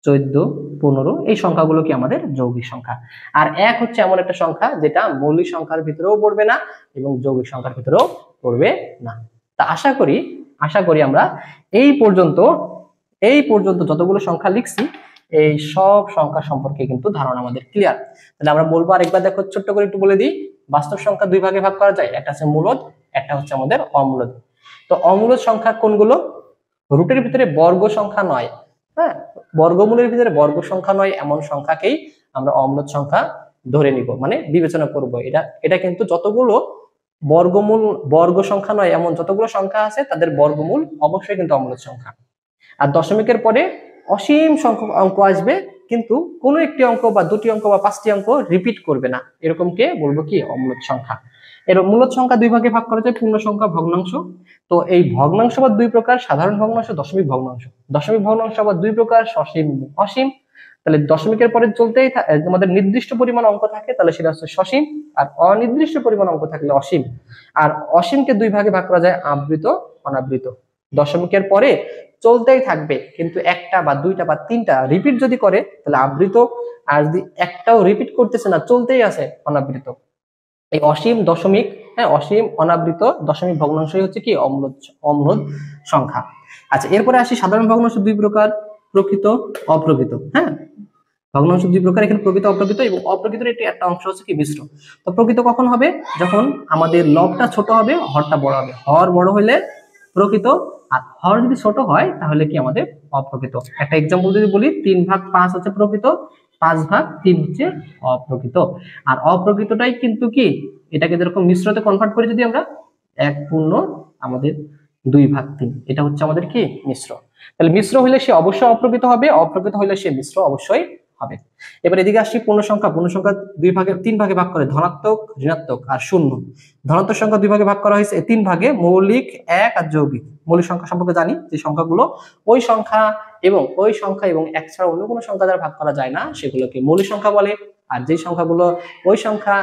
Speaker 1: 14, 15 এই সংখ্যাগুলো কি আমাদের যৌগিক সংখ্যা। আর এক হচ্ছে এমন একটা সংখ্যা যেটা মৌলিক সংখ্যার ভিতরেও পড়বে না এবং যৌগিক সংখ্যার ভিতরেও পড়বে না। তা আশা করি আমরা এই পর্যন্ত যতগুলো সংখ্যা লিখছি এই সব সংখ্যা সম্পর্কে কিন্তু ধারণা আমাদের ক্লিয়ার। তাহলে আমরা বলবো আরেকবার, দেখো ছোট্ট করে একটু বলে দিই, বাস্তব সংখ্যা দুই ভাগে ভাগ করা যায়, একটা হচ্ছে মূলদ, একটা হচ্ছে আমাদের অমূলদ। তো অমূলদ সংখ্যা কোনগুলো, রুটের ভিতরে বর্গ সংখ্যা নয়, হ্যাঁ, বর্গমূলের ভিতরে বর্গ সংখ্যা নয় এমন সংখ্যাকেই আমরা অমূলদ সংখ্যা ধরে নিব, মানে বিবেচনা করব। এটা কিন্তু যতগুলো বর্গ সংখ্যা নয় এমন যতগুলো সংখ্যা আছে তাদের বর্গমূল অবশ্যই কিন্তু অমূলদ সংখ্যা। আর দশমিকের পরে অসীম সংখ্যক অঙ্ক আসবে, কিন্তু কোনো একটি অঙ্ক বা দুটি অঙ্ক বা পাঁচটি অঙ্ক রিপিট করবে না, এরকমকে বলবো কি অমূলদ সংখ্যা। এর মূলদ সংখ্যা দুই ভাগে ভাগ করা যায়, পূর্ণ সংখ্যা, ভগ্নাংশ। তো এই ভগ্নাংশ আবার দুই প্রকার, সাধারণ ভগ্নাংশ, দশমিক ভগ্নাংশ। দশমিক ভগ্নাংশ আবার দুই প্রকার, সসীম, অসীম। তাহলে দশমিকের পরে চলতেই আমাদের নির্দিষ্ট পরিমাণ অঙ্ক থাকে, তাহলে সেটা হচ্ছে সসীম। আর অনির্দিষ্ট পরিমাণ অঙ্ক থাকলে অসীম। আর অসীমকে দুই ভাগে ভাগ করা যায়, আবৃত, অনাবৃত। দশমিকের পরে চলতেই থাকবে, কিন্তু একটা বা দুইটা বা তিনটা রিপিট যদি করে তাহলে আবৃত, আর যদি একটাও রিপিট করতেছে না, চলতেই আছে, অনাবৃত। এই অসীম দশমিক, হ্যাঁ, অসীম অনাবৃত দশমিক ভগ্নাংশই হচ্ছে কি অম্লদ সংখ্যা। আচ্ছা, এরপরে আসি সাধারণ ভগ্নাংশ দুই প্রকার, প্রকৃত, অপ্রকৃত। হ্যাঁ, ভগ্নাংশ দুই প্রকার, এখানে প্রকৃত, অপ্রকৃত। এবং অপ্রকৃতের একটা অংশ হচ্ছে কি মিশ্র। তো প্রকৃত কখন হবে, যখন আমাদের লবটা ছোট হবে, হরটা বড় হবে। হর বড় হলে প্রকৃত, আর হর যদি ছোট হয় তাহলে কি আমাদের অপ্রকৃত। একটা এক্সাম্পল যদি বলি, 3/5 হচ্ছে প্রকৃত, 5/3 হচ্ছে অপ্রকৃত। আর অপ্রকৃতটাই কিন্তু কি, এটাকে যেরকম মিশ্রতে কনভার্ট করি যদি আমরা, 1 আমাদের 2/3, এটা হচ্ছে আমাদের কি মিশ্র। তাহলে মিশ্র হইলে সে অবশ্যই অপ্রকৃত হবে, অপ্রকৃত হইলে সে মিশ্র অবশ্যই হবে। এবার এদিকে আসছি পূর্ণ সংখ্যা। পূর্ণ সংখ্যা তিন ভাগে ভাগ করে, ধনাত্মক, ঋণাত্মক আর শূন্য। ধনাত্মক সংখ্যা দুই ভাগে ভাগ করা হয়েছে, তিন ভাগে, মৌলিক, এক আর যৌগিক। মৌলিক সংখ্যা সম্পর্কে জানি, যে সংখ্যাগুলো ওই সংখ্যা এবং এক ছাড়া অন্য কোনো সংখ্যা দ্বারা ভাগ করা যায় না সেগুলোকে মৌলিক সংখ্যা বলে। আর যে সংখ্যাগুলো ওই সংখ্যা,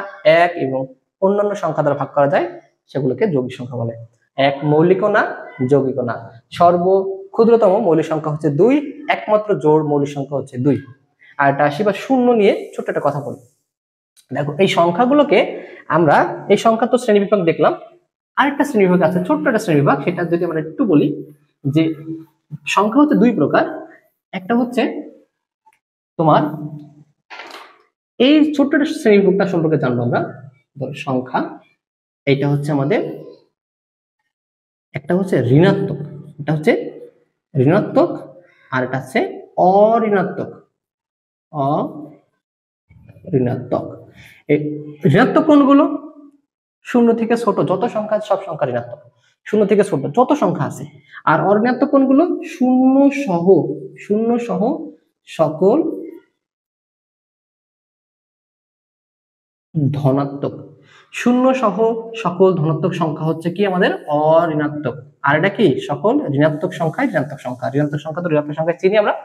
Speaker 1: এক এবং অন্যান্য সংখ্যা দ্বারা ভাগ করা যায় সেগুলোকে যৌগিক সংখ্যা বলে। এক মৌলিকও না, যৌগিকও না। ক্ষুদ্রতম মৌলিক সংখ্যা হচ্ছে 2, একমাত্র জোড় মৌলিক সংখ্যা হচ্ছে 2। আর এটা আসি বা শূন্য নিয়ে ছোট্ট একটা কথা বলি। দেখো এই সংখ্যাগুলোকে আমরা, এই সংখ্যা তো শ্রেণীবিভাগ দেখলাম, আরেকটা শ্রেণীবিভাগ আছে, ছোট্ট একটা শ্রেণীবিভাগ, সেটা যদি আমরা একটু বলি, যে সংখ্যা হচ্ছে দুই প্রকার। একটা হচ্ছে তোমার, এই ছোট্ট একটা শ্রেণীবিভাগটা সম্পর্কে জানবো আমরা। সংখ্যা, এইটা হচ্ছে আমাদের, একটা হচ্ছে ঋণাত্মক, এটা হচ্ছে ঋণাত্মক, আর এটা হচ্ছে অঋণাত্মক। অঋণাত্মক, এই ঋণাত্মক কোনগুলো, শূন্য থেকে ছোট যত সংখ্যা আছে সব সংখ্যা ঋণাত্মক, শূন্য থেকে ছোট যত সংখ্যা আছে। আর অঋণাত্মক কোনগুলো, শূন্য সহ সকল ধনাত্মক। শূন্য সহ সকল ধনাত্মক সংখ্যা হচ্ছে কি আমাদের অঋণাত্মক। আর এটা কি, সকল ঋণাত্মক সংখ্যায় ঋণাত্মক সংখ্যা। ঋণাত্মক সংখ্যা তো ঋণাত্মক সংখ্যা চিনি আমরা।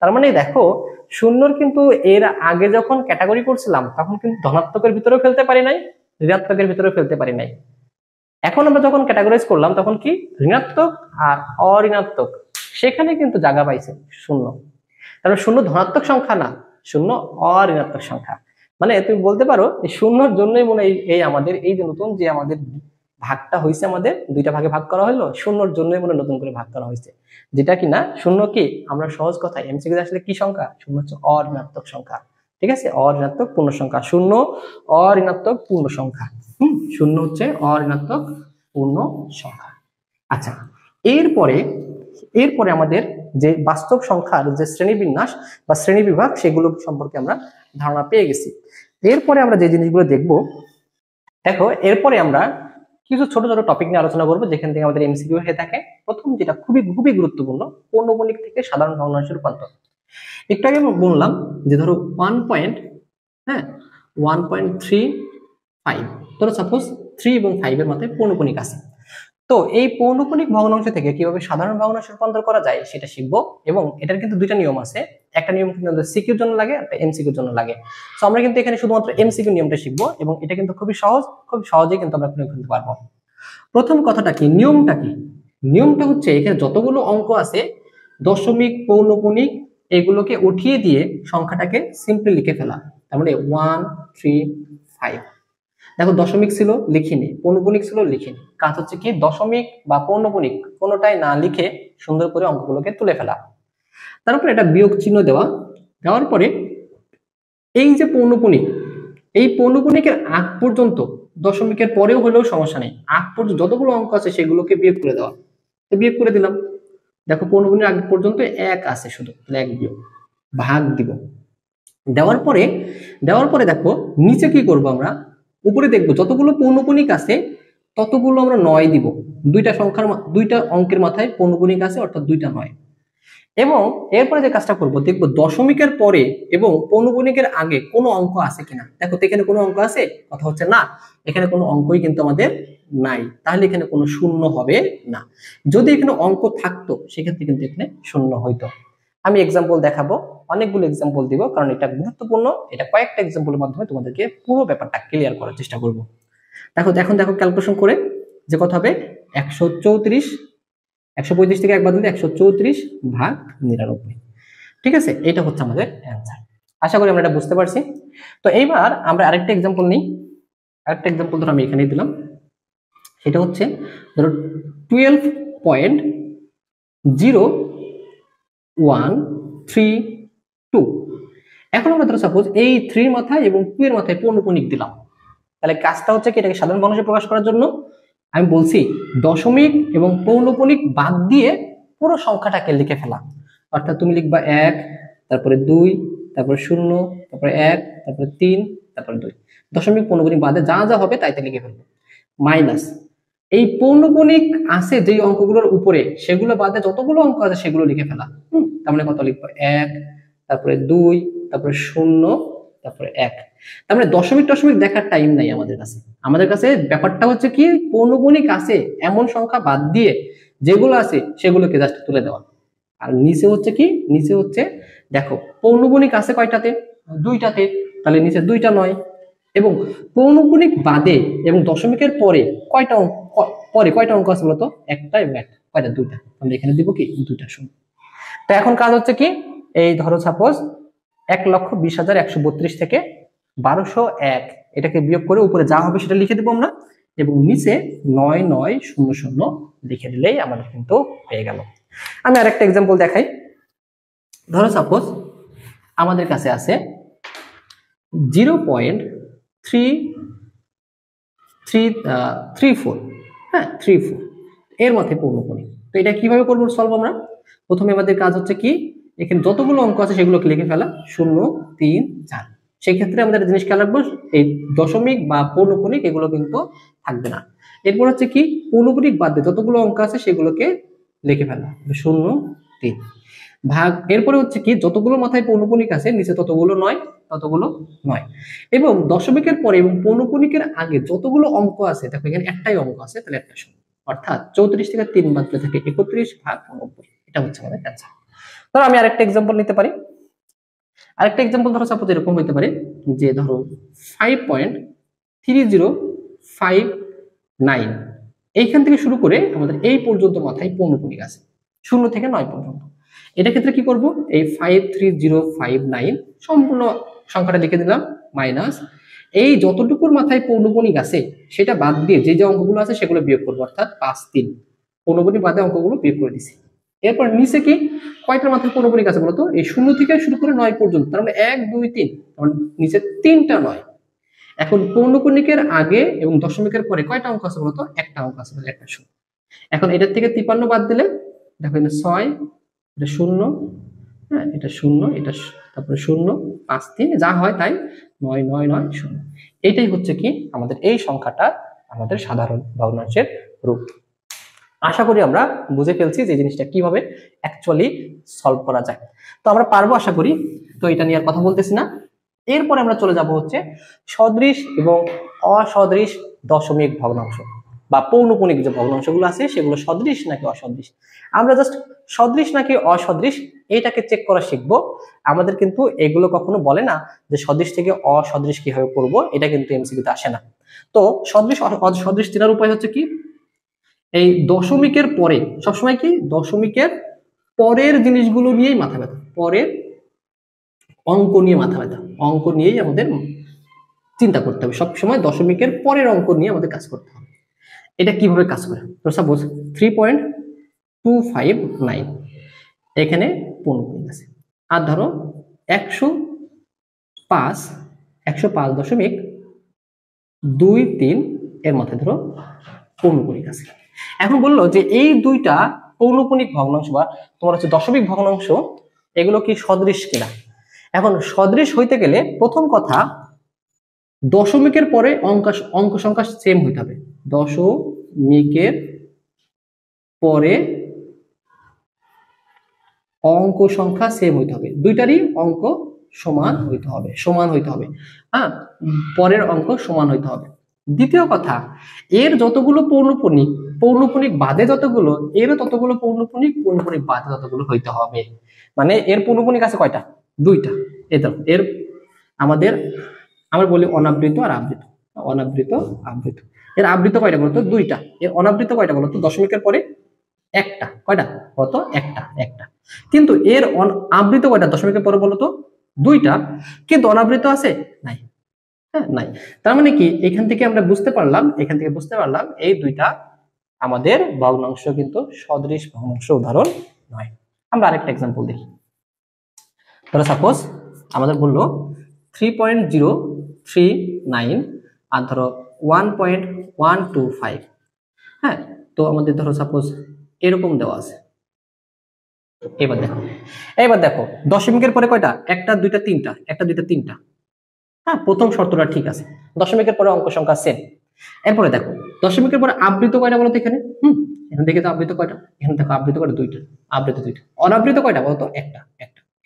Speaker 1: তার মানে দেখো, শূন্যর কিন্তু এর আগে যখন ক্যাটাগরি করছিলাম তখন কিন্তু ধনাত্মকের ভিতরেও ফেলতে পারি নাই, ঋণাত্মকের ভিতরেও ফেলতে পারি নাই। এখন আমরা যখন ক্যাটাগরাইজ করলাম তখন কি, ঋণাত্মক আর অঋণাত্মক সেখানে কিন্তু জায়গা পাইছে শূন্য। কারণ শূন্য ধনাত্মক সংখ্যা না, শূন্য অঋণাত্মক সংখ্যা। মানে তুমি বলতে পারো এই শূন্যর জন্যই মনে এই আমাদের এই যে নতুন যে আমাদের ভাগটা হয়েছে, আমাদের দুইটা ভাগে ভাগ করা হলো, শূন্যর জন্যই মনে নতুন করে ভাগ করা হয়েছে। যেটা কি না, শূন্য কি, আমরা সহজ কথায় এমসিকিউ আসলে কি সংখ্যা, শূন্য হচ্ছে অঋণাত্মক সংখ্যা। ঠিক আছে, অঋণাত্মক পূর্ণ সংখ্যা, শূন্য অঋণাত্মক পূর্ণ সংখ্যা। শূন্য হচ্ছে অঋণাত্মক পূর্ণ সংখ্যা। আচ্ছা, এরপরে আমাদের যে বাস্তব সংখ্যার যে শ্রেণীবিন্যাস বা শ্রেণীবিভাগ সেগুলো সম্পর্কে আমরা ধারণা পেয়ে গেছি। এরপরে আমরা যে জিনিসগুলো দেখবো, দেখো এরপরে আমরা কিছু ছোট ছোট টপিক নিয়ে আলোচনা করবো যেখান থেকে আমাদের এমসিকিউ হয়ে থাকে। প্রথম যেটা খুবই খুবই গুরুত্বপূর্ণ, পৌনঃপুনিক থেকে সাধারণ ভগ্নাংশের রূপান্তর। একটু আগে আমি বললাম যে ধরো 1.35, ধরো সাপোজ 3 এবং 5 এর মধ্যে পৌনঃপুনিক আছে। তো এই পৌনঃপুনিক ভগ্নাংশ থেকে কিভাবে সাধারণ ভগ্নাংশে রূপান্তর করা যায় সেটা শিখবো, এবং এটার কিন্তু দুইটা নিয়ম আছে। একটা নিয়ম কিন্তু সিকিউর জন্য লাগে, একটা এমসিকিউর জন্য লাগে। তো আমরা কিন্তু এখানে শুধুমাত্র এমসিকিউ নিয়মটা শিখবো, এবং এটা কিন্তু খুবই সহজ, খুব সহজেই কিন্তু আমরা প্রয়োগ করতে পারবো। প্রথম কথাটা কি, নিয়মটা কি? নিয়মটা হচ্ছে এখানে যতগুলো অঙ্ক আছে দশমিক, পৌনঃপুনিক এগুলোকে উঠিয়ে দিয়ে সংখ্যাটাকে সিম্পলি লিখে ফেলা। তার মানে 1 3 5। দেখো দশমিক ছিল লিখিনি, পৌনঃপুনিক ছিল লিখিনি। কাজ হচ্ছে কি দশমিক বা পৌনঃপুনিক কোনোটাই না লিখে সুন্দর করে অঙ্কগুলোকে তুলে ফেলা। তারপর এটা বিয়োগ চিহ্ন দেওয়া, দেওয়ার পরে এই যে পৌনঃপুনিক, এই পৌনঃপুনিকের আগ পর্যন্ত, দশমিকের পরেও হলেও সমস্যা নেই, আগ পর্যন্ত যতগুলো অঙ্ক আছে সেগুলোকে বিয়োগ করে দেওয়া। তো বিয়োগ করে দিলাম, দেখো পৌনঃপুনিক আগ পর্যন্ত 1 আছে, শুধু 1 বিয়োগ, ভাগ দিব। দেওয়ার পরে দেখো নিচে কি করব আমরা, উপরে দেখবো যতগুলো পৌনঃপুনিক আছে ততগুলো আমরা 9 দিব। দুইটা অঙ্কের মাথায় পৌনঃপুনিক আছে, অর্থাৎ 2টা 9। এবং এরপরে যে কাজটা করব, দেখবো দশমিকের পরে এবং পৌনঃপুনিকের আগে কোনো অঙ্ক আছে কিনা। দেখো তো এখানে কোনো অঙ্ক আছে, কথা হচ্ছে না, এখানে কোনো অঙ্কই কিন্তু আমাদের নাই, তাহলে এখানে কোনো শূন্য হবে না। যদি এখানে অঙ্ক থাকতো সেক্ষেত্রে কিন্তু এখানে শূন্য হইতো। আমি এক্সাম্পল দেখাবো, অনেকগুলো এক্সাম্পল দিব, কারণ এটা গুরুত্বপূর্ণ। এটা কয়েকটা এক্সাম্পলের মাধ্যমে তোমাদেরকে পুরো ব্যাপারটা ক্লিয়ার করার চেষ্টা করব। দেখো ক্যালকুলেশন করে যে কত হবে, 134, 135 থেকে একবার দিলে 134 ভাগ 99। ঠিক আছে, এটা হচ্ছে আমাদের অ্যান্সার। আশা করি আমরা এটা বুঝতে পারছি। তো এইবার আমরা আরেকটা এক্সাম্পল নিই। আরেকটা এক্সাম্পল ধরো আমি এখানে দিলাম, সেটা হচ্ছে ধরো 12.0132। এখন আমরা ধরো সাপোজ এই 3 এর মাথায় এবং 2 এর মাথায় পৌনঃপুনিক দিলাম। তাহলে কাজটা হচ্ছে কি, এটাকে সাধারণ ভগ্নাংশে প্রকাশ করার জন্য আমি বলছি দশমিক এবং পৌনঃপুনিক বাদ দিয়ে পুরো সংখ্যাটাকে লিখে ফেলা। অর্থাৎ তুমি লিখবা 1, তারপরে 2, তারপরে 0, তারপরে 1, তারপরে 3, তারপরে 2। দশমিক পৌনঃপুনিক বাদে যা যা হবে তাইতে লিখে ফেলবো। মাইনাস এই পৌনঃপুনিক আছে যেই অঙ্কগুলোর উপরে, সেগুলো বাদে যতগুলো অঙ্ক আছে সেগুলো লিখে ফেলা। তার মানে কত লিখবো, 1, তারপরে 2, তারপরে 0, তারপরে 1। তার মানে দশমিক দেখার টাইম নাই আমাদের কাছে। আমাদের কাছে ব্যাপারটা হচ্ছে কি, পৌনঃপুনিক আছে এমন সংখ্যা বাদ দিয়ে যেগুলো আছে সেগুলোকে জাস্ট তুলে দেওয়া। আর নিচে হচ্ছে কি, নিচে হচ্ছে দেখো পৌনঃপুনিক আছে কয়টাতে, 2টাতে, তাহলে নিচে 2টা 9। এবং পৌনঃপুনিক বাদে এবং দশমিকের পরে কয়টা অঙ্ক আছে বলতো, একটা এবং একটা, কয়টা, 2টা। আমরা এখানে দিব কি 2টা শূন্য। তো এখন কাজ হচ্ছে কি, এই ধরো সাপোজ 1,20,132 থেকে 1201 এটাকে বিয়োগ করে উপরে যা হবে সেটা লিখে দেবো আমরা, এবং নিচে 9900 লিখে দিলেই আমাদের কিন্তু পেয়ে গেল। আমি আরেকটা এক্সাম্পল দেখাই। ধরো সাপোজ আমাদের কাছে আছে 0.3334, হ্যাঁ 34, এর মাথায় পৌনঃপুনিক। তো এটা কিভাবে করবো সলভ আমরা, প্রথমে আমাদের কাজ হচ্ছে কি, এখানে যতগুলো অঙ্ক আছে সেগুলোকে লিখে ফেলা, 0 3 4। সেক্ষেত্রে আমাদের জিনিস খেয়াল রাখবো, এই দশমিক বা পৌনঃপুনিক এগুলো কিন্তু থাকবে না। এরপর হচ্ছে কি, পৌনঃপুনিক বাদ দিয়ে যতগুলো অঙ্ক আছে সেগুলোকে লিখে ফেলা, 0 3 ভাগ। এরপরে হচ্ছে কি, যতগুলো মাথায় পৌনঃপুনিক আছে নিচে ততগুলো 9, ততগুলো 9। এবং দশমিকের পরে এবং পৌনঃপুনিকের আগে যতগুলো অঙ্ক আছে, দেখো এখানে একটাই অঙ্ক আছে, তাহলে একটা শূন্য, অর্থাৎ 34 থেকে 3 বাদ দিলে থাকে 31 ভাগ 90। এটা হচ্ছে আমাদের অ্যান্সার। ধরো আমি আরেকটা এক্সাম্পল নিতে পারি। আরেকটা এক্সাম্পল ধরো সাপোজ এরকম হইতে পারে যে ধরো 5.3059, এইখান থেকে শুরু করে আমাদের এই পর্যন্ত মাথায় পৌনঃপুনিক আছে 0 থেকে 9 পর্যন্ত। এটা ক্ষেত্রে কি করব, এই 53059 সম্পূর্ণ সংখ্যাটা লিখে দিলাম, মাইনাস এই যতটুকুর মাথায় পৌনঃপুনিক আছে সেটা বাদ দিয়ে যে যে অঙ্কগুলো আছে সেগুলো বিয়োগ করবো, অর্থাৎ 5 3 পৌনঃপুনিক বাদে অঙ্কগুলো বিয়োগ করে দিছি। এরপর নিচে কি, কয়টার মাথায় পৌনঃপুনিক আছে বলতো, এই 0 থেকে শুরু করে 9 পর্যন্ত, তার মানে 1 2 3, নিচে 3টা 9। এখন পৌনঃপুনিকের আগে এবং দশমিকের পরে কয়টা অঙ্ক আছে বলতো, একটা অঙ্ক আছে, একটা শূন্য। এখন এটার থেকে 53 বাদ দিলে দেখো এটা 6, এটা 0, হ্যাঁ এটা 0, এটা তারপরে 0 5 3 যা হয় তাই, 9 9 9 0। এটাই হচ্ছে কি আমাদের এই সংখ্যাটা আমাদের সাধারণ ভগ্নাংশের রূপ। আশা করি আমরা বুঝে ফেলছি যে জিনিসটা কিভাবে অ্যাকচুয়ালি সলভ করা যায়। তো আমরা পারবো আশা করি। তো এটা নিয়ে আর কথা বলতেছি না। এরপরে আমরা চলে যাব হচ্ছে সদৃশ এবং অসদৃশ দশমিক ভগ্নাংশ। বা পৌনঃপুনিক যে ভগ্নাংশগুলো আছে সেগুলো সদৃশ নাকি অসদৃশ। আমরা জাস্ট সদৃশ নাকি অসদৃশ এইটাকে চেক করা শিখবো। আমাদের কিন্তু এগুলো কখনো বলে না যে সদৃশ থেকে অসদৃশ কিভাবে করব, এটা কিন্তু এমসিকিউতে আসে না। তো সদৃশ অসদৃশ চেনার উপায় হচ্ছে কি, এই দশমিকের পরে সবসময় কি দশমিকের পরের জিনিসগুলো নিয়েই মাথা ব্যথা, পরের অঙ্ক নিয়ে মাথা ব্যথা, অঙ্ক নিয়েই আমাদের চিন্তা করতে হবে। সবসময় দশমিকের পরের অঙ্ক নিয়ে আমাদের কাজ করতে হবে। এটা কিভাবে কাজ করে, তো সাপোজ 3.259 এখানে পৌনঃপুনিক আছে, আর ধরো 105.23 এর মধ্যে ধরো পৌনঃপুনিক আছে। এখন বললো যে এই দুইটা পৌনঃপুনিক ভগ্নাংশ বা তোমার হচ্ছে দশমিক ভগ্নাংশ এগুলো কি সদৃশ কিনা। এখন সদৃশ হইতে গেলে প্রথম কথা দশমিকের পরে অঙ্ক সংখ্যা সেম হইতে হবে। দশমিকের পরে অঙ্ক সংখ্যা সেম হইতে হবে, দুইটারই অঙ্ক সমান হইতে হবে, হ্যাঁ, পরের অঙ্ক সমান হইতে হবে। দ্বিতীয় কথা, এর যতগুলো পৌনঃপুনিক বাদে যতগুলো, এরও ততগুলো পৌনঃপুনিক বাদে যতগুলো হইতে হবে। মানে এর পৌনঃপুনিক আছে কয়টা, দুইটা। এর আমাদের আমরা বলি অনাবৃত আর আবৃত, এর আবৃত কয়টা বলতো, দুইটা। এর অনাবৃত কয়টা বলতো, দশমিকের পরে একটা, কয়টা কত, একটা। কিন্তু এর আবৃত কয়টা দশমিকের পরে বলতো, দুইটা। কিন্তু অনাবৃত আছে নাই, হ্যাঁ নাই। তার মানে কি এখান থেকে আমরা বুঝতে পারলাম এই দুইটা আমাদের ভগ্নাংশ কিন্তু সদৃশ ভগ্নাংশ উদাহরণ নয়। আমরা আরেকটা এক্সাম্পল দেখি। ধরো সাপোজ আমাদের বললো 3.039 আর ধরো 1.125, হ্যাঁ। তো আমাদের ধরো সাপোজ এরকম দেওয়া আছে। এবার দেখো দশমিকের পরে কয়টা, একটা দুইটা তিনটা, হ্যাঁ, প্রথম শর্তটা ঠিক আছে, দশমিকের পরে অঙ্ক সংখ্যা সেম। এরপরে দেখো দশমিকের পরে আবৃত কয়টা বলতো এখানে, এখান থেকে তো আবৃত কয়টা, এখানে দেখো আবৃত কয়টা, দুইটা, দুইটা। অনাবৃত কয়টা বলতো, একটা।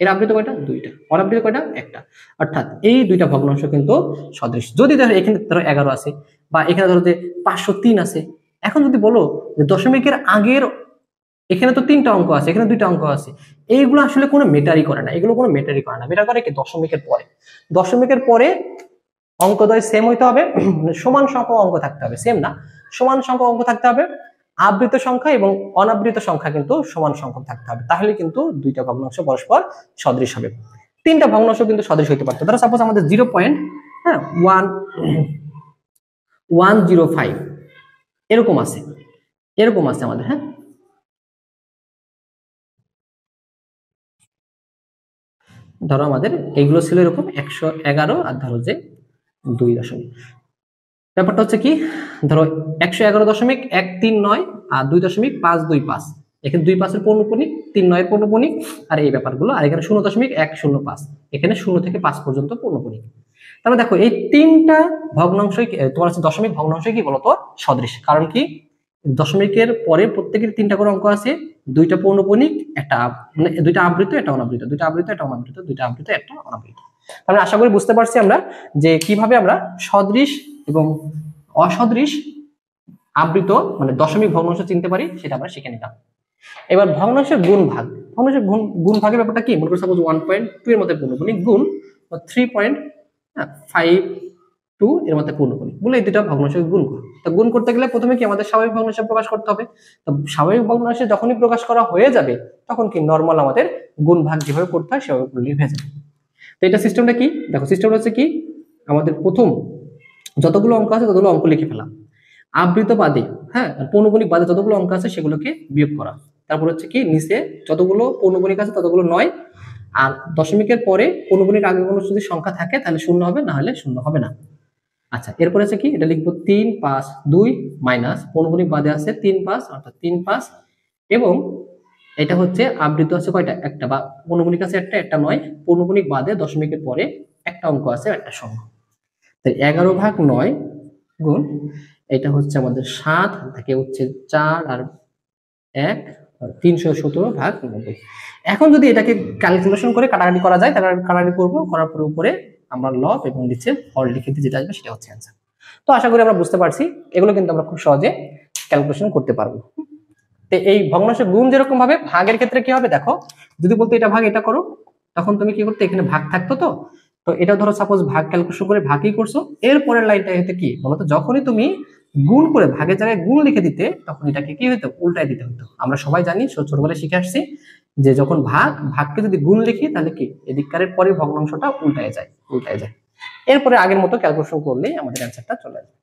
Speaker 1: এর আবৃত কয়টা, দুইটা। অনাবৃত কয়টা, একটা। অর্থাৎ এই দুইটা ভগ্নাংশ কিন্তু সদৃশ। যদি ধরো এখানে ধরো 11 আছে বা এখানে ধরো যে 503 আছে, এখন যদি বলো যে দশমিকের আগের এখানে তো তিনটা অঙ্ক আছে, এখানে দুইটা অঙ্ক আছে, এইগুলো আসলে কোনো মেটারই করে না, মেটার করে কি দশমিকের পরে অঙ্কদ্বয় সেম হইতে হবে, সমান সংখ্যক অঙ্ক থাকতে হবে, সেম না, সমান সংখ্যক অঙ্ক থাকতে হবে। আবৃত সংখ্যা এবং অনাবৃত সংখ্যা কিন্তু সমান সংখ্যক থাকতে হবে, তাহলে কিন্তু দুইটা ভগ্নাংশ পরস্পর সদৃশ হবে। তিনটা ভগ্নাংশ কিন্তু সদৃশ হইতে পারতো। ধরো সাপোজ আমাদের 0.105 এরকম আছে আমাদের, হ্যাঁ। ধরো আমাদের এইগুলো ছিল এরকম 111 আর ধরো যে 2 দশমিক। ব্যাপারটা হচ্ছে কি, ধরো 111.139 আর 2.525, এখানে 2.5 এর পৌনঃপুনিক, 3.9 এর পৌনঃপুনিক, আর এই ব্যাপারগুলো। আর এখানে 0.105, এখানে 0 থেকে 5 পর্যন্ত পৌনঃপুনিক। তাহলে দেখো এই তিনটা ভগ্নাংশই তোমার হচ্ছে দশমিক ভগ্নাংশই কি বলতো, সদৃশ। কারণ কি দশমিকের পরে প্রত্যেকের তিনটা করে অঙ্ক আছে, দুইটা পৌনঃপুনিক, একটা মানে দুইটা আবৃত, একটা অনাবৃত, দুইটা আবৃত, একটা অনাবৃত, দুইটা আবৃত, একটা অনাবৃত। আমরা আশা করি বুঝতে পারছি আমরা যে কিভাবে আমরা সদৃশ এবং অসদৃশ আবৃত মানে দশমিক ভগ্নাংশ চিনতে পারি, সেটা আমরা শিখে নিলাম। এবার ভগ্নাংশের গুণ ভাগ, গুণ ভাগের ব্যাপারটা কি, মনে করো সাপোজ 1.2 এর মধ্যে পৌনঃপুনিক গুণ 3.52 এর মধ্যে পৌনঃপুনিক বলে এই দুটো ভগ্নাংশকে গুণ করো। তা গুণ করতে গেলে প্রথমে কি আমাদের স্বাভাবিক ভগ্নাংশ প্রকাশ করতে হবে। তো স্বাভাবিক ভগ্নাংশ যখনই প্রকাশ করা হয়ে যাবে তখন কি নরমাল আমাদের গুণ ভাগ যেভাবে করতে হয় সেভাবে করলেই হয়ে যাবে। তো এটা সিস্টেমটা কি, দেখো সিস্টেমটা হচ্ছে কি, আমাদের প্রথম যতগুলো অঙ্ক আছে ততগুলো অঙ্ক লিখে ফেলাম, আবৃত বাদে, হ্যাঁ, পৌনঃপুনিক বাদে যতগুলো অঙ্ক আছে সেগুলোকে বিয়োগ করা। তারপর হচ্ছে কি নিচে যতগুলো পৌনঃপুনিক আছে ততগুলো 9, আর দশমিকের পরে পৌনঃপুনিক আগে কোনো যদি সংখ্যা থাকে তাহলে 0 হবে, না হলে 0 হবে না। আচ্ছা, এরপরে আছে কি, এটা লিখবো 3, 5, 2 মাইনাস পৌনঃপুনিক বাদে আছে 3, 5 অর্থাৎ 3, 5, এবং এটা হচ্ছে আবৃত আছে কয়টা, একটা, বা পৌনঃপুনিক আছে একটা 9, পৌনঃপুনিক বাদে দশমিকের পরে একটা অঙ্ক আছে, একটা সংখ্যা। তাই 11/9 গুণ এটা হচ্ছে আমাদের 7 থেকে হচ্ছে 4 আর 1 317/90। এখন যদি এটাকে ক্যালকুলেশন করে কাটাকাটি করা যায় তাহলে কাটাকাটি করবো, করার পরে উপরে আমরা লব এবং নিচে হর লিখে দিই, যেটা আসবে সেটা হচ্ছে অ্যান্সার। তো আশা করি আমরা বুঝতে পারছি, এগুলো কিন্তু আমরা খুব সহজে ক্যালকুলেশন করতে পারবো। তো এই ভগ্নাংশের গুণ যেরকম ভাবে ভাগের ক্ষেত্রে কি হবে দেখো, যদি বলতে এটা ভাগ এটা করো, তখন তুমি কি করতে, এখানে ভাগ থাকতো তো, তো এটা ধরো সাপোজ ভাগ ক্যালকুলেশন করে ভাগই করছো, এর পরের লাইনটা হতে কি বলতো, যখনই তুমি গুণ করে ভাগের জায়গায় গুণ লিখে দিতে, তখন এটাকে কি হতো, উল্টায় দিতে হতো। আমরা সবাই জানি, ছোটবেলায় শিখে আসছি যে যখন ভাগকে যদি গুণ লিখি তাহলে কি এদিককারের পরে ভগ্নাংশটা উল্টায় যায়। এরপরে আগের মতো ক্যালকুলেশন করলেই আমাদের অ্যান্সারটা চলে আসবে।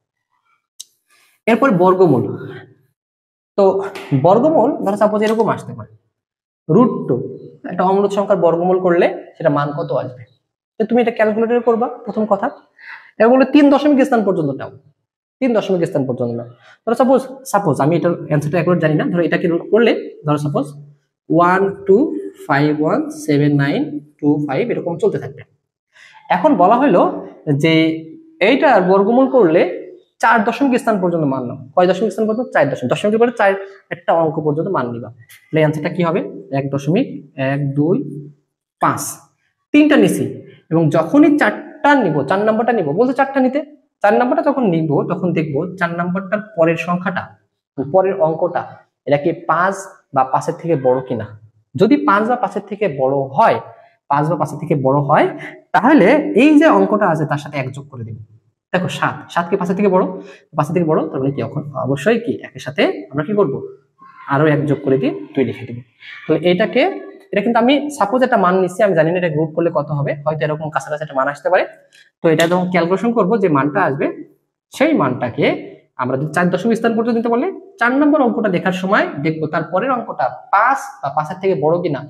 Speaker 1: এরপর বর্গমূল। তো বর্গমূল ধরো সাপোজ এরকম আসতে পারে, √2, একটা অমূলদ সংখ্যার বর্গমূল করলে সেটা মান কত আসবে, তো তুমি এটা ক্যালকুলেটরে করবা প্রথম কথা, এবং বলে 3 দশমিক স্থান পর্যন্ত নাও, 3 দশমিক স্থান পর্যন্ত নাও। ধরো সাপোজ আমি এটার অ্যান্সারটা একবার জানি না, ধরো এটাকে করলে ধরো সাপোজ 1251792 এরকম চলতে থাকবে। এখন বলা হলো যে এইটার বর্গমূল করলে 4 দশমিক স্থান পর্যন্ত মান নাও। কয় দশমিক স্থান পর্যন্ত? 4 দশমিক, দশমিকের পরে 4 একটা অঙ্ক পর্যন্ত মান নিবা। তাহলে অ্যান্সারটা কি হবে? 1.125 তিনটা নিছি, এবং যখনই 4টা নিব, 4 নাম্বারটা নিব, বলতে 4টা নিতে, 4 নাম্বারটা যখন নিব তখন দেখবো 4 নাম্বারটার পরের সংখ্যাটা, পরের অঙ্কটা এটা কি 5 বা 5-এর থেকে বড় কিনা। যদি 5 বা 5-এর থেকে বড় হয়, 5 বা 5-এর থেকে বড় হয়, তাহলে এই যে অঙ্কটা আছে তার সাথে 1 যোগ করে দিব। দেখো 7 কি 5-এর থেকে বড়, 5-এর থেকে বড়, তার মানে কি এখন অবশ্যই কি একের সাথে আমরা কি করব, আরো 1 যোগ করে দিয়ে 2 লিখে দিব। তাহলে এটা কিন্তু আমি সাপোজ একটা মান নিচ্ছি, আমি জানি না এটা গ্রুপ করলে কত হবে, হয়তো এরকম কাছাকাছি একটা মান আসতে পারে। তো এটা যখন ক্যালকুলেশন করব, যে মানটা আসবে সেই মানটাকে আমরা যদি 4 দশমিক স্থান পর্যন্ত নিতে বলে, 4 নম্বর অঙ্কটা দেখার সময় দেখবো তার পরের অঙ্কটা 5 বা 5-এর থেকে বড় কিনা।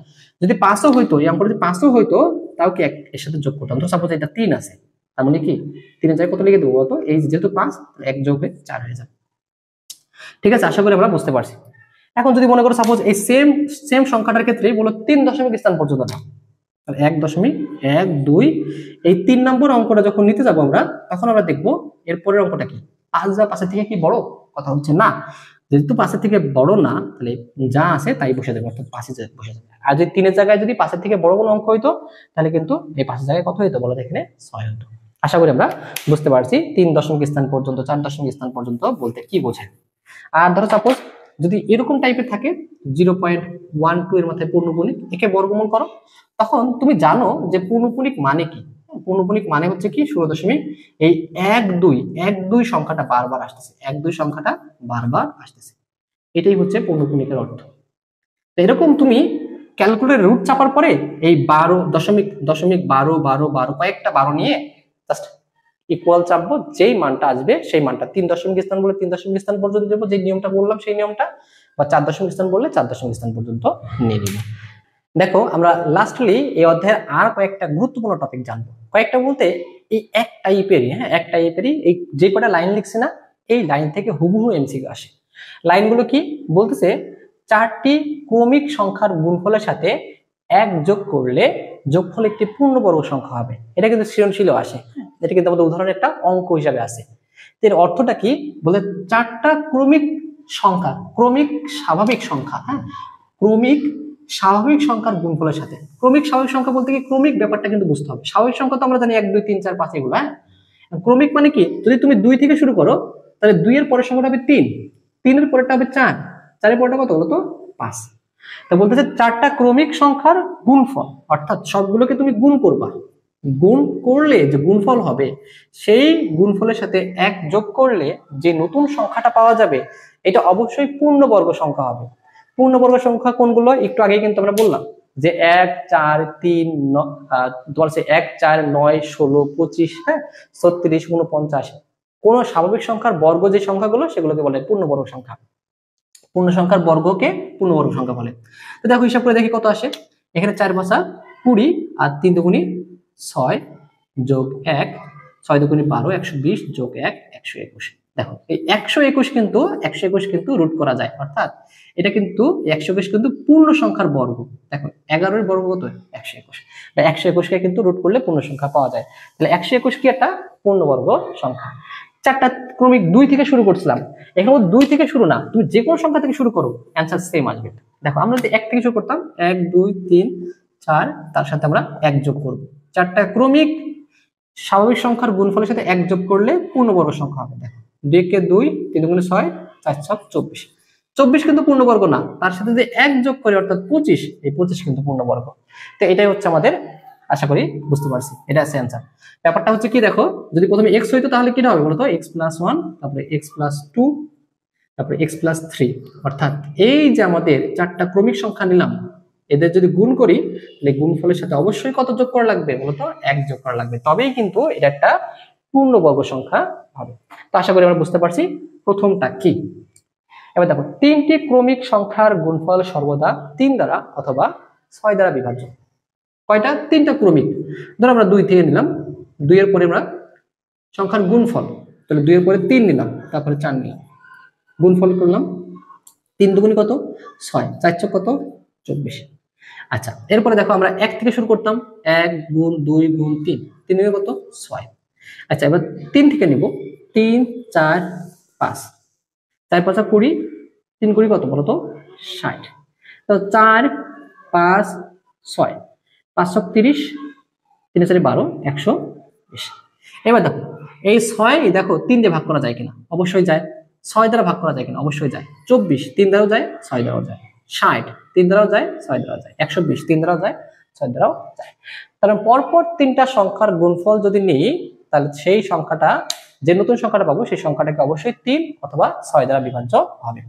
Speaker 1: যদি 5ও হইতো, এই অঙ্কটা যদি 5ও হইতো, তাও কি এর সাথে যোগ করতাম। তো সাপোজ এটা 3 আছে, তার মানে কি 3-এর জায়গায় কত লিখে দেবো বলতো, এই যেহেতু 5, 1 যোগ হয়ে 4 হয়ে যাবে। ঠিক আছে, আশা করি আমরা বুঝতে পারছি। এখন যদি মনে করো সাপোজ এই সেম সংখ্যাটার ক্ষেত্রে বলো 3 দশমিক স্থান পর্যন্ত নাও, 1.12, এই 3 নম্বর অঙ্কটা যখন নিতে যাবো আমরা, তখন আমরা দেখবো এরপরের অঙ্কটা কি 5 বা 5-এর থেকে কি বড়, কথা হচ্ছে না। যেহেতু 5-এর থেকে বড় না, তাহলে যা আছে তাই বসে দেবো, অর্থাৎ 5-এ বসে যাবে। আর যদি 3-এর জায়গায় যদি 5-এর থেকে বড় কোনো অঙ্ক হইতো, তাহলে কিন্তু এই 5-এর জায়গায় কত হইতো বলো, এখানে 6 হতো। আশা করি আমরা বুঝতে পারছি 3 দশমিক স্থান পর্যন্ত, 4 দশমিক স্থান পর্যন্ত বলতে কি বোঝায়। আর ধরো সাপোজ যদি এরকম টাইপের থাকে 0.12 এর মাথায় পূর্ণপূর্ণিক, একে বর্গমূল করো, তখন তুমি জানো যে পূর্ণপূর্ণিক মানে কি। পূর্ণপূর্ণিক মানে হচ্ছে কি 16 এই 1 2 সংখ্যাটা বারবার আসতেছে, 1 2 সংখ্যাটা বারবার আসতেছে, এটাই হচ্ছে পূর্ণপূর্ণিকের অর্থ। তো এরকম তুমি ক্যালকুলেটর রুট চাপার পরে এই 12.12 কয়েকটা 12 নিয়ে জাস্ট ইকুয়াল চাপবো, যেই মানটা আসবে সেই মানটা 3 দশমিক স্থান বলে 3 দশমিক স্থান পর্যন্ত দেবো, যে নিয়মটা বললাম সেই নিয়মটা, বা 4 দশমিক স্থান বললে 4 দশমিক স্থান পর্যন্ত নিয়ে নিব। দেখো আমরা লাস্টলি এই অধ্যায়ের আর কয়েকটা গুরুত্বপূর্ণ টপিক জানবো। কয়েকটা বলতে এই এক টাইপেরই এই যে কটা লাইন লিখছে না, এই লাইন থেকে হুবহু এমসিকিউ আসে। লাইনগুলো কি বলতেছে, 4টি ক্রমিক সংখ্যার গুণফলের সাথে 1 যোগ করলে যোগফল একটি পূর্ণবর্গ সংখ্যা হবে। এটা কিন্তু সৃজনশীলও আসে, এটা কিন্তু আমাদের উদাহরণের একটা অঙ্ক হিসাবে আছে। এর অর্থটা কি বলে, 4টা ক্রমিক স্বাভাবিক সংখ্যা, ক্রমিক স্বাভাবিক সংখ্যার গুণফলের সাথে, ক্রমিক স্বাভাবিক সংখ্যা বলতে কি ক্রমিক ব্যাপারটা কিন্তু বুঝতে হবে। স্বাভাবিক সংখ্যা তো আমরা জানি 1 2 3 4 5 এগুলো, ক্রমিক মানে কি, যদি তুমি 2 থেকে শুরু করো, তাহলে 2 এর পরের সংখ্যাটা হবে 3, 3 এর পরেরটা হবে 4, 4 এর পরেরটা কত হলো তো 5। তো বলতেছে 4টা ক্রমিক সংখ্যার গুণফল, অর্থাৎ সবগুলোকে তুমি গুণ করবা, গুণ করলে যে গুণফল হবে, সেই গুণফলের সাথে 1 যোগ করলে যে নতুন সংখ্যাটা পাওয়া যাবে, এটা অবশ্যই পূর্ণবর্গ সংখ্যা হবে। পূর্ণবর্গ সংখ্যা কোনগুলো একটু আগে কিন্তু আমরা বললাম, যে 1 4 3 1 4 9 16 25, 36 49, কোন স্বাভাবিক সংখ্যার বর্গ যে সংখ্যাগুলো সেগুলোকে বলে পূর্ণবর্গ সংখ্যা। পূর্ণ সংখ্যার বর্গকে পূর্ণবর্গ সংখ্যা বলে। তো দেখো হিসাব করে দেখি কত আসে, এখানে 4 5 20 আর 3 দুগুণী 6 যোগ 1, 6 দুগুণী 12, 120 যোগ 1 121। দেখো এই 121 কিন্তু রুট করা যায়, অর্থাৎ এটা কিন্তু 121 কিন্তু পূর্ণ সংখ্যার বর্গ। দেখো 11 এর বর্গ কত 121, 121কে কিন্তু রুট করলে পূর্ণ সংখ্যা পাওয়া যায়। তাহলে 121 কি একটা পূর্ণবর্গ সংখ্যা। 4টা ক্রমিক 2 থেকে শুরু করছিলাম, এখানে 2 থেকে শুরু না, তুমি যে কোনো সংখ্যা থেকে শুরু করো অ্যান্সার সেম আসবে। দেখো আমরা যদি 1 থেকে শুরু করতাম, 1 2 3 4, তার সাথে আমরা 1 যোগ করব। 4টা ক্রমিক স্বাভাবিক সংখ্যার গুণফলের সাথে 1 যোগ করলে পূর্ণবর্গ সংখ্যা হবে। দেখো 2 কে 2, 3 গুণে 6, 4 ছক 24। 24 কিন্তু পূর্ণবর্গ না, তার সাথে যে 1 যোগ করে অর্থাৎ 25, এই 25 কিন্তু পূর্ণবর্গ। তো এটাই হচ্ছে আমাদের, আশা করি বুঝতে পারছি, এটা আছে অ্যান্সার। ব্যাপারটা হচ্ছে কি দেখো, যদি প্রথমে x হইতো তাহলে কি হবে বলতো, x + 1, তারপরে x + 2, তারপরে x + 3, অর্থাৎ এই যে আমাদের চারটা ক্রমিক সংখ্যা নিলাম, এদের যদি গুণ করি তাহলে গুণফলের সাথে অবশ্যই কত যোগ করা লাগবে বলতো, 1 যোগ করা লাগবে, তবেই কিন্তু এটা একটা পূর্ণবর্গ সংখ্যা হবে। তো আশা করি আমরা বুঝতে পারছি প্রথমটা কি। এবার দেখো, তিনটি ক্রমিক সংখ্যার গুণফল সর্বদা 3 দ্বারা অথবা 6 দ্বারা বিভাজ্য। কয়টা? তিনটা ক্রমিক। ধরো আমরা 2 থেকে নিলাম, 2 এর পরে আমরা সংখ্যার গুণফল, তাহলে 2 এর পরে 3 নিলাম, তারপরে 4 নিলাম, গুণফল করলাম, 3 দুগুণে কত 6, 4 ছক কত 24। আচ্ছা, এরপরে দেখো আমরা 1 থেকে শুরু করতাম, 1 গুণ 2 গুণ 3, 3 এর কত 6। আচ্ছা, এবার 3 থেকে নিব, 3 4 5, 4 5 20, 3 20 কত বলো তো 60। তো 4 5 6, 5 ছক 30, 3 4 12, 120। এবার দেখো এই 6 দেখো 3 দিয়ে ভাগ করা যায় কিনা, অবশ্যই যায়। 6 দ্বারা ভাগ করা যায় কিনা, অবশ্যই যায়। 24 3 দ্বারাও যায়, 6 দ্বারাও যায়। 60 3 দ্বারাও যায়, 6 দ্বারাও যায়। 120 3 দ্বারাও যায়, 6 দ্বারাও যায়। তাহলে পরপর তিনটা সংখ্যার গুণফল যদি নিই, তাহলে সেই সংখ্যাটা, যে নতুন সংখ্যাটা পাবো সেই সংখ্যাটাকে অবশ্যই 3 অথবা 6 দ্বারা বিভাজ্য হবে,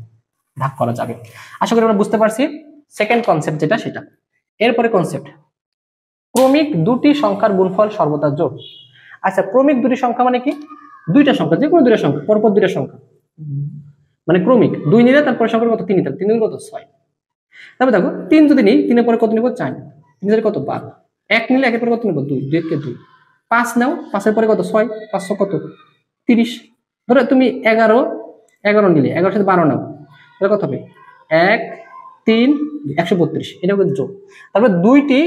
Speaker 1: ভাগ করা যাবে। আশা করি আমরা বুঝতে পারছি সেকেন্ড কনসেপ্ট যেটা সেটা। এরপরে কনসেপ্ট, ক্রমিক দুটি সংখ্যার গুণফল সর্বদা জোড়। আচ্ছা, ক্রমিক দুটি সংখ্যা মানে কি? দুইটা সংখ্যা, যে কোনো দুইটা সংখ্যা, পরপর দুইটা সংখ্যা মানে ক্রমিক। 2 নিলে তারপরে সংখ্যা কত 3 নিতে, 3 নিলে কত 6। তারপর দেখো 3 যদি নেই, 3 এর পরে কত নিব 4, 3 এর কত 12, 1 নিলে 1 এর পরে কত নিব 2, 2 কে 2, 5 নাও, 5 এর পরে কত 6, 5 কত 30। ধরো তুমি 11 নিলে, 11 সাথে 12 নাও, তাহলে কত হবে 1 3 132, এটা কিন্তু যোগ। তারপর দুইটি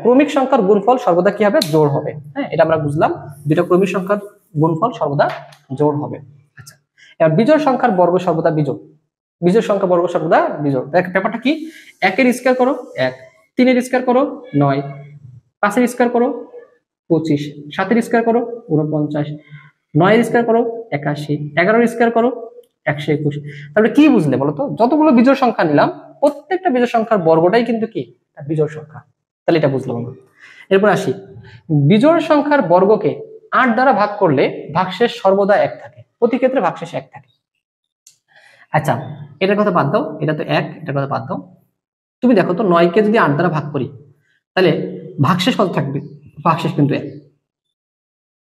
Speaker 1: ক্রমিক সংখ্যার গুণফল সর্বদা কি হবে, জোড় হবে। হ্যাঁ, এটা আমরা বুঝলাম, দুইটা ক্রমিক সংখ্যার গুণফল সর্বদা জোড় হবে। আচ্ছা, এবার বিজোড় সংখ্যার বর্গ সর্বদা বিজোড়। বিজোড় সংখ্যা বর্গ সর্বদা বিজোড়। ব্যাপারটা কি, 1 এর স্কয়ার করো 1, 3 এর স্কয়ার করো 9, 5 এর স্কয়ার করো 25, 7 এর স্কয়ার করো 49, 9 এর স্কয়ার করো 81, 11 এর স্কয়ার করো 121। তাহলে কি বুঝলে বলো তো, যতগুলো বিজোড় সংখ্যা নিলাম প্রত্যেকটা বিজোড় সংখ্যার বর্গটাই কিন্তু কি বিজোড় সংখ্যা। তাহলে এটা বুঝলাম আমরা। এরপর আসি, বিজোড় সংখ্যার বর্গকে 8 দ্বারা ভাগ করলে ভাগশেষ সর্বদা 1 থাকে, প্রতি ক্ষেত্রে ভাগশেষ 1 থাকে। আচ্ছা, এটার কথা বাদ দাও, এটা তো 1, এটার কথা বাদ দাও। তুমি দেখো তো 9 কে যদি 8 দ্বারা ভাগ করি তাহলে ভাগশেষ কত থাকবে, ভাগশেষ কিন্তু 1।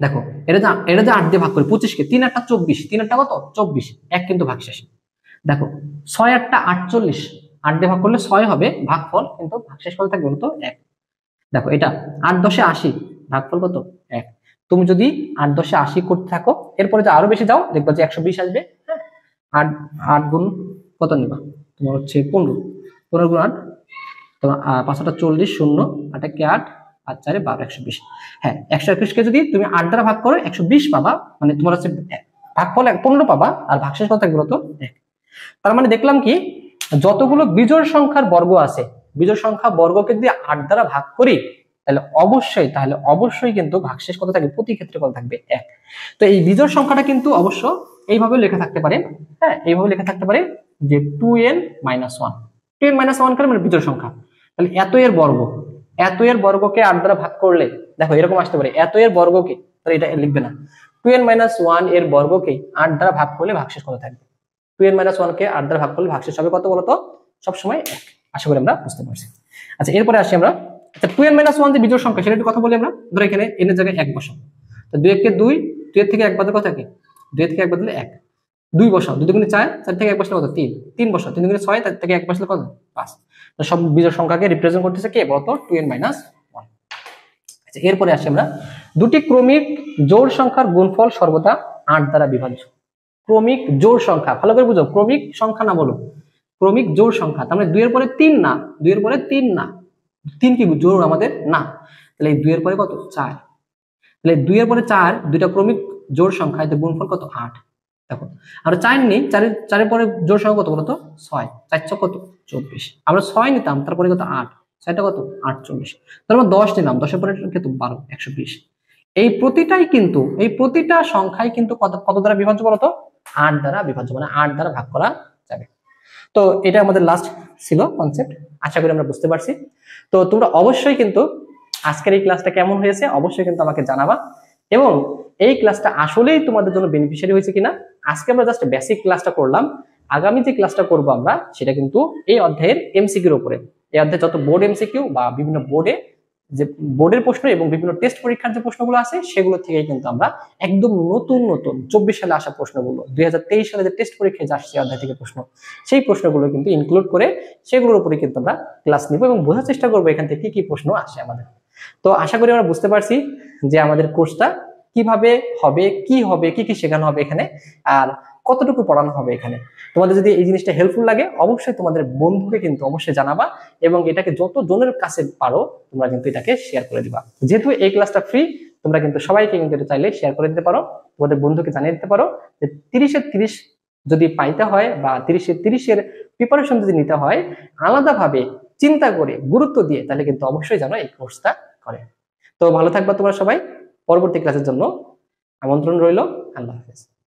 Speaker 1: দেখো এটা যে 8 দিয়ে ভাগ করি 25 কে, 3 8 24, 3 8 কত 24, 1 কিন্তু ভাগশেষ। দেখো 6 8 48, 8 দিয়ে ভাগ করলে 6 হবে ভাগফল, কিন্তু ভাগশেষ কত থাকবে বলতো 1। দেখো এটা 8 10 80, ভাগফল কত 1। তুমি যদি 8 10 80 করতে থাকো, এরপরে যে আরো বেশি যাও দেখবা যে 120 আসবে। হ্যাঁ, 8 8 গুণ কত নিবা তোমার হচ্ছে 15, 15 গুণ 8 তোমার 5 8 40, 0 8 কে 8 আর 4 12, 120। হ্যাঁ, 121 কে যদি তুমি 8 দ্বারা ভাগ করো 120 পাবা, মানে তোমার হচ্ছে ভাগফল 15 পাবা, আর ভাগশেষ কত থাকবে বলতো 1। তার মানে দেখলাম কি, যতগুলো বিজোড় সংখ্যার বর্গ আছে, বিজোড় সংখ্যা বর্গকে যদি 8 দ্বারা ভাগ করি তাহলে অবশ্যই কিন্তু ভাগশেষ কত থাকবে, প্রতি ক্ষেত্রে কত থাকবে 1। তো এই বিজোড় সংখ্যাটা কিন্তু অবশ্য এইভাবে লেখা থাকতে পারে। হ্যাঁ, এইভাবে লেখা থাকতে পারে যে 2n - 1, 2n - 1 কার মানে বিজোড় সংখ্যা। তাহলে এত এর বর্গকে 8 দ্বারা ভাগ করলে দেখো এরকম আসতে পারে, এত এর বর্গকে, তাহলে এটা লিখবে না, 2n - 1 এর বর্গকে 8 দ্বারা ভাগ করলে ভাগশেষ কত থাকবে, 2n - 1 কে 8 দ্বারা ভাগ করলে ভাগশেষ হবে কত বলতো, সবসময় 1। আশা করি আমরা বুঝতে পারছি। আচ্ছা, এরপরে আসি আমরা, আচ্ছা 2n - 1 যে বিজোড় সংখ্যা সেটা একটু কথা বলি আমরা। ধরো এখানে n এর জায়গায় 1 বসাও, তো 2 কে 2, 2 এর থেকে 1 বাদ কত থাকে, 2 এর থেকে 1 বাদ দিলে 1, 2 বসাও, 2 দুগুণে 4, 4 থেকে 1 বসালে কত 3, 3 বসাও, 3 দুগুণে 6, তার থেকে 1 বসালে কত 5। তো সব বিজোড় সংখ্যাকে রিপ্রেজেন্ট করতেছে কে বলতো, 2n - 1। আচ্ছা, এরপরে আসি আমরা, দুটি ক্রমিক জোড় সংখ্যার গুণফল সর্বদা 8 দ্বারা বিভাজ্য। ক্রমিক জোড় সংখ্যা, ভালো করে বুঝো, ক্রমিক সংখ্যা না বলো, ক্রমিক জোড় সংখ্যা। তার মানে 2 এর পরে 3 না, 2 এর পরে 3 না, 3 কি জোড় আমাদের না, তাহলে এই 2 এর পরে কত 4, তাহলে 2 এর পরে 4, দুইটা ক্রমিক জোড় সংখ্যা, এতে গুণফল কত 8। দেখো আমরা 4 নেই, 4 এর পরে জোড় সংখ্যা কত বলতো 6, 4 6 কত 24, আমরা 6 নিতাম, তারপরে কত 8, 6টা কত 48, তারপর 10 নিলাম, 10 এর পরে কত 12, 120। এই প্রতিটা সংখ্যাই কিন্তু কত কত দ্বারা বিভাজ্য বলতো? 8 দ্বারা বিভাজ্য, মানে 8 দ্বারা ভাগ করা যাবে। তো এটা আমাদের লাস্ট ছিল কনসেপ্ট, আশা করি আমরা বুঝতে পারছি। তো তোমরা অবশ্যই কিন্তু আজকের এই ক্লাসটা কেমন হয়েছে অবশ্যই কিন্তু আমাকে জানাবা, এবং এই ক্লাসটা আসলেই তোমাদের জন্য বেনিফিশিয়ারি হয়েছে কিনা। আজকে আমরা জাস্ট বেসিক ক্লাসটা করলাম, আগামী যে ক্লাসটা করব আমরা সেটা কিন্তু এই অধ্যায়ের এমসিকিউর উপরে। এই অধ্যায়ে যত বোর্ড এমসিকিউ বা বিভিন্ন যে বোর্ডের প্রশ্ন এবং বিভিন্ন টেস্ট পরীক্ষার যে প্রশ্নগুলো আছে সেগুলো থেকে কিন্তু আমরা একদম নতুন নতুন 24 সালে আসা প্রশ্নগুলো, 2023 সালে যে টেস্ট পরীক্ষায় আসছে অধ্যায় থেকে প্রশ্ন, সেই প্রশ্নগুলো কিন্তু ইনক্লুড করে সেগুলোর উপরে কিন্তু আমরা ক্লাস নিব এবং বোঝার চেষ্টা করবো এখান থেকে কি প্রশ্ন আসে আমাদের। তো আশা করি আমরা বুঝতে পারছি যে আমাদের কোর্সটা কিভাবে হবে, কি কি শেখানো হবে এখানে, আর কতটুকু পড়ানো হবে এখানে। তোমাদের যদি এই জিনিসটা হেল্পফুল লাগে অবশ্যই তোমাদের বন্ধুকে কিন্তু অবশ্যই জানাবা, এবং এটাকে যত জনের কাছে পারো তোমরা কিন্তু এটাকে শেয়ার করে দিবা। যেহেতু এই ক্লাসটা ফ্রি, তোমরা কিন্তু সবাইকে কিন্তু এটা চাইলে শেয়ার করে দিতে পারো, তোমাদের বন্ধুকে জানিয়ে দিতে পারো যে 30-এর 30 যদি পাইতে হয় বা 30-এর 30-এর প্রিপারেশন যদি নিতে হয় আলাদাভাবে চিন্তা করে গুরুত্ব দিয়ে, তাহলে কিন্তু অবশ্যই যেন এই কোর্সটা করে। তো ভালো থাকবা তোমরা সবাই, পরবর্তী ক্লাসের জন্য আমন্ত্রণ রইল। আল্লাহ হাফেজ।